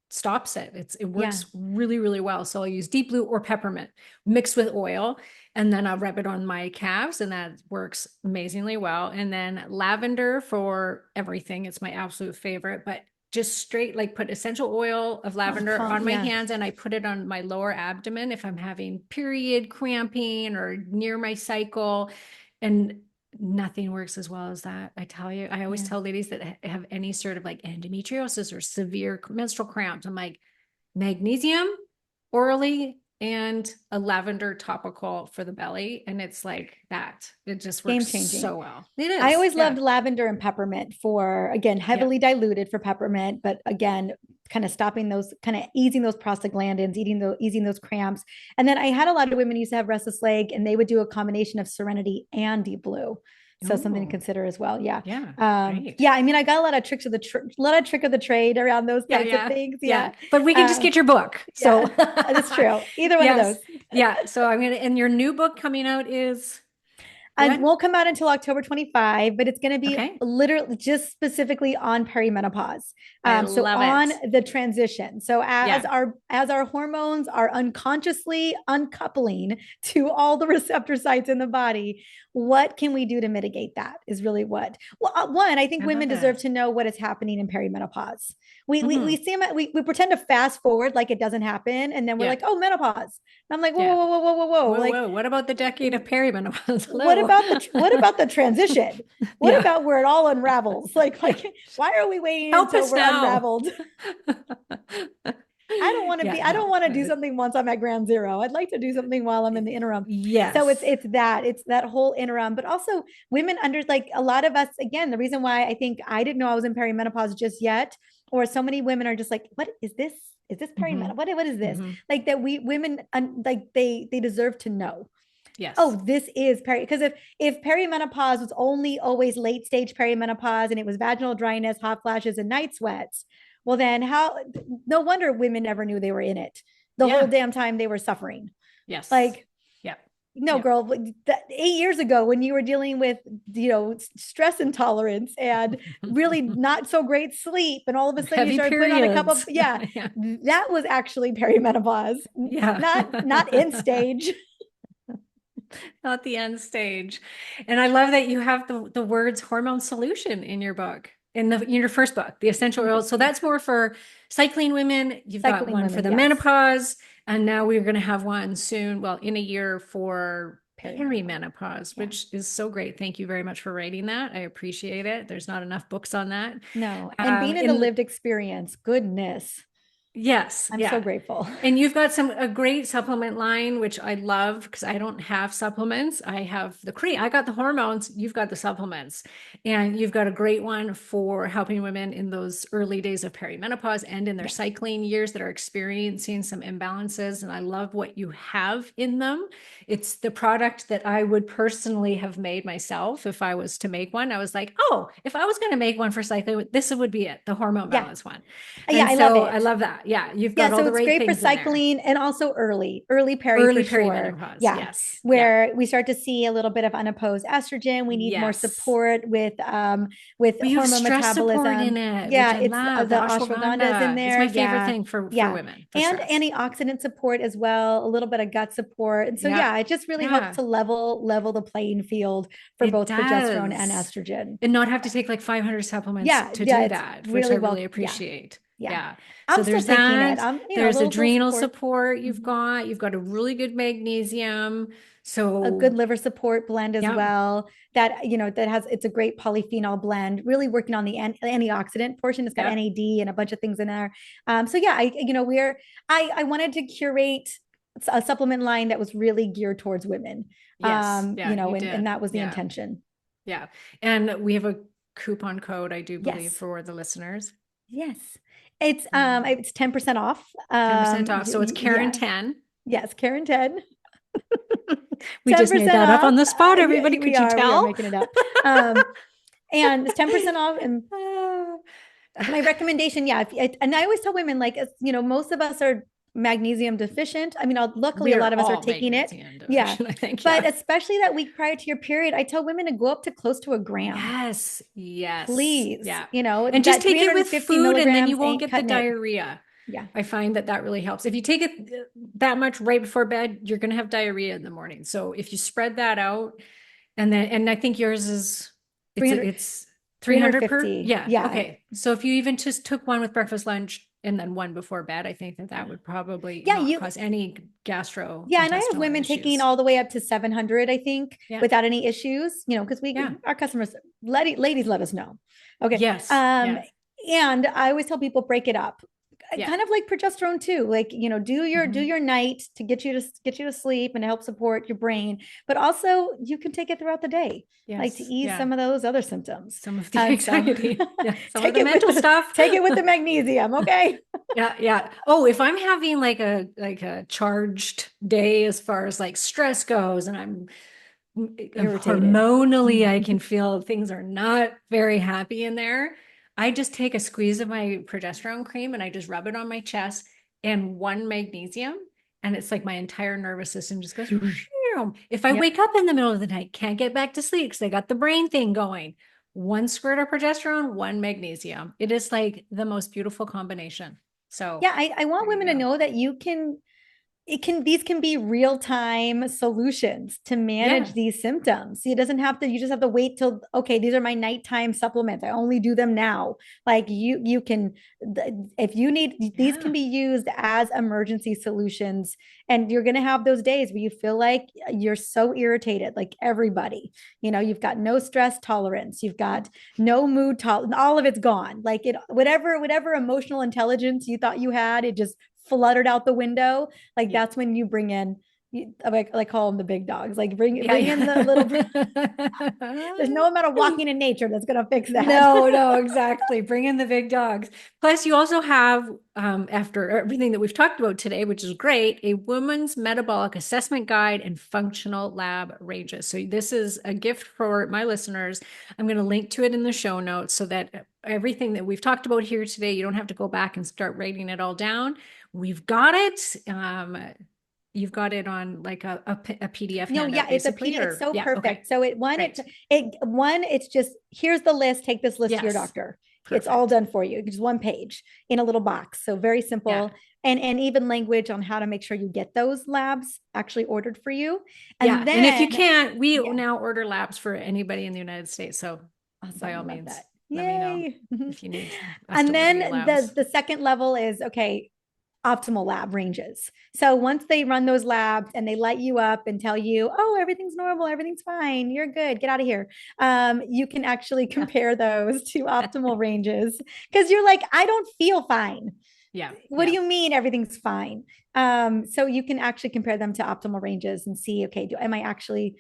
stops it. It Yeah. works really, really well. So I'll use deep blue or peppermint mixed with oil, and then I'll rub it on my calves, and that works amazingly well. And then lavender for everything. It's my absolute favorite, but just straight like put essential oil of Oh, lavender calm. on my Yeah. hands, and I put it on my lower abdomen if I'm having period cramping or near my cycle. And nothing works as well as that. I tell you, I always Yeah. tell ladies that have any sort of like endometriosis or severe menstrual cramps, I'm like, magnesium orally and a lavender topical for the belly. And it's like that. It just Game works changing. so well. It I is. always Yeah. loved lavender and peppermint for, again, Yeah. heavily diluted for peppermint, but again, kind of stopping those, kind of easing those prostaglandins, easing those cramps. And then I had a lot of women who used to have restless leg, and they would do a combination of Serenity and Deep Blue. So something to Oh, consider as well. Yeah. yeah. Yeah. Great. I mean, I got a lot of tricks of a lot of trick of the trade around those Yeah. types of Yeah. things. Yeah. Yeah. But we can just Uh, get your book. So, yeah. That's true. Either one of yes. those. Yeah. So I'm going to, and your new book coming out is And when? won't come out until October 25, but it's going to be Okay. literally just specifically on perimenopause. I So love on it. the transition. So Yeah. as our hormones are unconsciously uncoupling to all the receptor sites in the body, what can we do to mitigate that? Is really what. Well, one, I think I love women deserve that. to know what is happening in perimenopause. We Hmm. see them, we pretend to fast forward like it doesn't happen, and then we're Yeah. like, oh, menopause. And I'm like, whoa, Yeah. whoa, whoa, whoa, whoa, whoa, Whoa, like whoa. What about the decade of perimenopause? what Hello. about the transition? What Yeah. about where it all unravels? Yeah. Why are we waiting Help until us we're now. unraveled? Yeah, I don't no. want to do something once I'm at ground zero. I'd like to do something while I'm in the interim. So Yes. it's that whole interim, but also women under, like, a lot of us, again, the reason why I think I didn't know I was in perimenopause just yet, or so many women are just like, what is this? Is this Hmm. perimenopause? What is this? Hmm. Like that we women, like they deserve to know. Oh, Yes. this is because if perimenopause was only always late stage perimenopause and it was vaginal dryness, hot flashes, and night sweats, well then how, no wonder women never knew they were in it the whole Yeah. damn time they were suffering. Yes. Like, Yeah. no, Yeah. girl, 8 years ago when you were dealing with, stress intolerance and really not so great sleep, and all of a sudden you Heavy started putting on a cup of, periods. yeah, Yeah. that was actually perimenopause, Yeah. not end stage. Not the end stage. And I love that you have the words hormone solution in your book, in your first book, the essential oils. So Yeah. that's more for cycling women. You've got Cycling one for women, the yes. menopause, and now we're going to have one soon, well, in a year for Perimenopause. perimenopause, Yeah. which is so great. Thank you very much for writing that. I appreciate it. There's not enough books on that. No, and being in the In lived experience, goodness, Yes, I'm so yeah. grateful. And you've got a great supplement line, which I love because I don't have supplements. I have the cream. I got the hormones. You've got the supplements. And you've got a great one for helping women in those early days of perimenopause and in their Yeah. cycling years that are experiencing some imbalances. And I love what you have in them. It's the product that I would personally have made myself if I was to make one. I was like, oh, if I was going to make one for cycling, this would be it, the hormone Yeah. balance one. Yeah, And I love so I it. love that. Yeah, you've Yeah, got all so the it's right great for things in there. cycling and also early peri for Early sure. perimenopause. Yeah, Yes. Yeah. where we start to see a little bit of unopposed estrogen. We need more Yes. support with But you have hormone stress support in metabolism. it, which Yeah, I it's love. The the ashwagandha's in ashwagandha is there. my favorite Yeah, thing for yeah, women for and stress. antioxidant support as well. A little bit of gut support, and so Yeah. yeah, it just really helps Yeah. to level the playing field for It both progesterone and does. estrogen. And not have to take like 500 supplements Yeah, to yeah, do it's that, which I really really well. Yeah, appreciate. Yeah. Yeah. So I'm still there's taking it. that. I'm, a There's little adrenal support. support Mhm. you've got a really good magnesium. A good So liver support blend as yeah, well. That, that has, it's a great polyphenol blend, really working on the antioxidant portion. It's got yeah. NAD and a bunch of things in there. So yeah, I wanted to curate a supplement line that was really geared towards women. Yes. Yeah, you And did. that was the Yeah. intention. Yeah. And we have a coupon code, I do believe, Yes. for the listeners. Yes. Um, It's 10% off. 10% off. So it's Karen Yeah. 10. Yes, Karen 10. We just made 10% that up off. on the spot, Yeah, everybody. Could you we are tell? making it up. And it's 10% off. And my recommendation, yeah, and I always tell women, like, most of us are magnesium deficient. I mean, luckily, We a are lot of us are all taking it. magnesium Yeah. deficient, I think. But Yeah. especially that week prior to your period, I tell women to go up to close to a gram. Yes. Yes. Please. Yeah. And just That take it 350 with food and then you milligrams won't ain't get the cutting it. diarrhea. Yeah. I find that that really helps. If you take it that much right before bed, you're going to have diarrhea in the morning. So if you spread that out, and I think yours is 300, it's 300 per. 350. Yeah. Yeah. Okay. So if you even just took one with breakfast, lunch, and then one before bed, I think that that would probably Yeah. not cause any Yeah, and I have gastrointestinal women taking issues. all the way up to 700, I think, Yeah. without any issues, because Yeah. our customers, ladies let us know. Okay. Yes. Yeah. And I always tell people break it up. Yeah. Kind of like progesterone too. Like, do Mhm. your night to get you to sleep and help support your brain, but also you can take it throughout the day, like to Yes. ease Yeah. some of those other symptoms. Some of the So anxiety. Yeah. Some of the mental stuff. take it with the magnesium, okay? Yeah, yeah. Oh, if I'm having like a charged day as far as like stress goes, and Irritated. hormonally, I can feel things are not very happy in there. I just take a squeeze of my progesterone cream and I just rub it on my chest and one magnesium, and it's like my entire nervous system just goes. If I Yep. wake up in the middle of the night, can't get back to sleep because I got the brain thing going. One squirt of progesterone, one magnesium. It is like the most beautiful combination. So Yeah, I want there you women to go. know that these can be real-time solutions to manage Yeah. these symptoms. You doesn't have to, you just have to wait till, okay, these are my nighttime supplements. I only do them now. Like you can, if you need, these Yeah. can be used as emergency solutions. And you're going to have those days where you feel like you're so irritated, like everybody, you've got no stress tolerance, you've got no mood tolerance, all of it's gone. Like whatever emotional intelligence you thought you had, it just fluttered out the window. Like Yeah. that's when you bring in, like call them the big dogs. Like Yeah. bring in the little. There's Yeah. no amount of walking in nature that's gonna fix that. No, no, exactly. Bring in the big dogs. Plus, you also have, after everything that we've talked about today, which is great, a woman's metabolic assessment guide and functional lab ranges. So this is a gift for my listeners. I'm going to link to it in the show notes so that everything that we've talked about here today, you don't have to go back and start writing it all down. We've got it. You've got it on like a PDF No, handout, yeah, it's a basically, PD. It's or so yeah, okay, perfect. So great. it's just here's the list. Take this list to your Yes, doctor. It's all perfect. done for you. Just one page in a little box. So very Yeah. simple, and even language on how to make sure you get those labs actually ordered for you. Yeah. And And if you then can't, we yeah, now order labs for anybody in the United States. So by awesome. all Love means, that. let me know Yay. if you need us to And order you then the labs. the second level is okay, optimal lab ranges. So once they run those labs and they light you up and tell you, oh, everything's normal, everything's fine, you're good, get out of here. You can actually Yeah. compare those to optimal ranges because you're like, I don't feel fine. Yeah. What do Yeah. you mean everything's fine? So you can actually compare them to optimal ranges and see, okay, am I actually,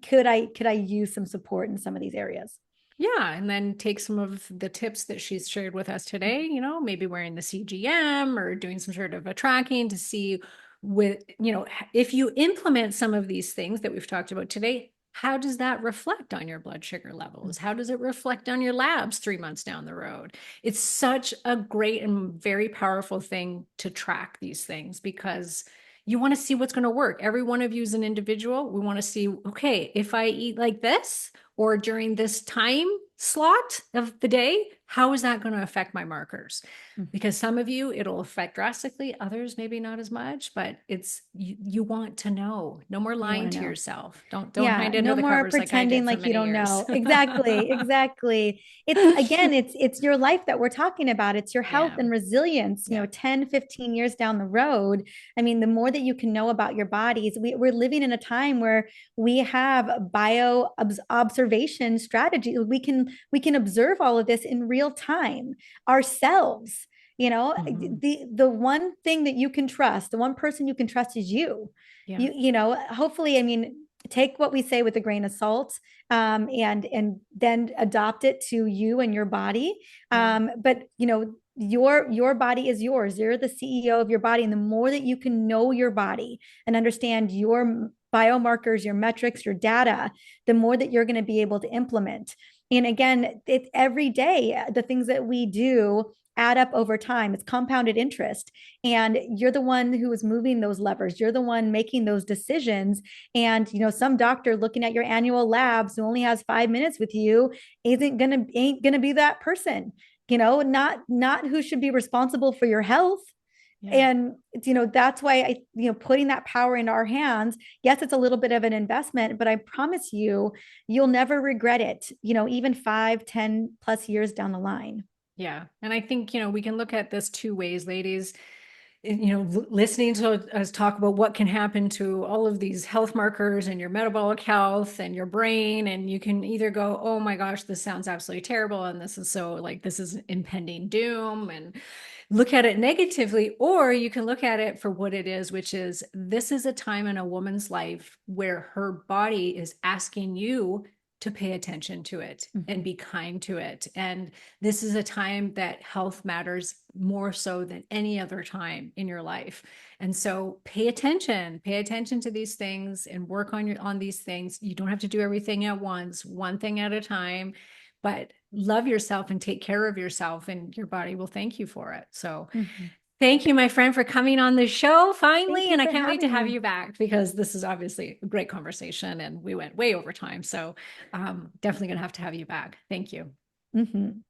could I use some support in some of these areas? Yeah, and then take some of the tips that she's shared with us today, maybe wearing the CGM or doing some sort of a tracking to see if you implement some of these things that we've talked about today, how does that reflect on your blood sugar levels? How does it reflect on your labs 3 months down the road? It's such a great and very powerful thing to track these things because you want to see what's going to work. Every one of you is an individual. We want to see, okay, if I eat like this, or during this time slot of the day, how is that going to affect my markers? Mhm. Because some of you it'll affect drastically, others maybe not as much, but it's you want to know. No more You want lying to to know. yourself. Don't Yeah, hide under no the more covers like I pretending did for like you many don't years. know. Exactly, exactly. It's your life that we're talking about. It's your health Yeah. and resilience, Yeah. 10, 15 years down the road. I mean, the more that you can know about your bodies, we're living in a time where we have observation strategy. We can observe all of this in real time ourselves. Mhm. The one thing that you can trust, the one person you can trust is you. Yeah. Hopefully, I mean, take what we say with a grain of salt, and then adopt it to you and your body. Yeah. But your body is yours. You're the CEO of your body, and the more that you can know your body and understand your biomarkers, your metrics, your data, the more that you're going to be able to implement. And again, it's every day the things that we do add up over time. It's compounded interest. And you're the one who is moving those levers. You're the one making those decisions. And some doctor looking at your annual labs who only has 5 minutes with you ain't gonna be that person. Not who should be responsible for your health. Yeah. And that's why putting that power in our hands, yes, it's a little bit of an investment, but I promise you'll never regret it, even 5, 10+ years down the line. Yeah. And I think, we can look at this two ways, ladies. Listening to us talk about what can happen to all of these health markers and your metabolic health and your brain. And you can either go, oh my gosh, this sounds absolutely terrible. And this is so like, this is impending doom, and look at it negatively, or you can look at it for what it is, which is this is a time in a woman's life where her body is asking you to pay attention to it and Mhm. be kind to it. And this is a time that health matters more so than any other time in your life. And so pay attention to these things and work on these things. You don't have to do everything at once, one thing at a time, but love yourself and take care of yourself, and your body will thank you for it. So Mhm. thank you, my friend, for coming on the show Thank finally. you And I for can't wait to having have me. you back, because this is obviously a great conversation and we went way over time. So definitely going to have you back. Thank you. Mhm.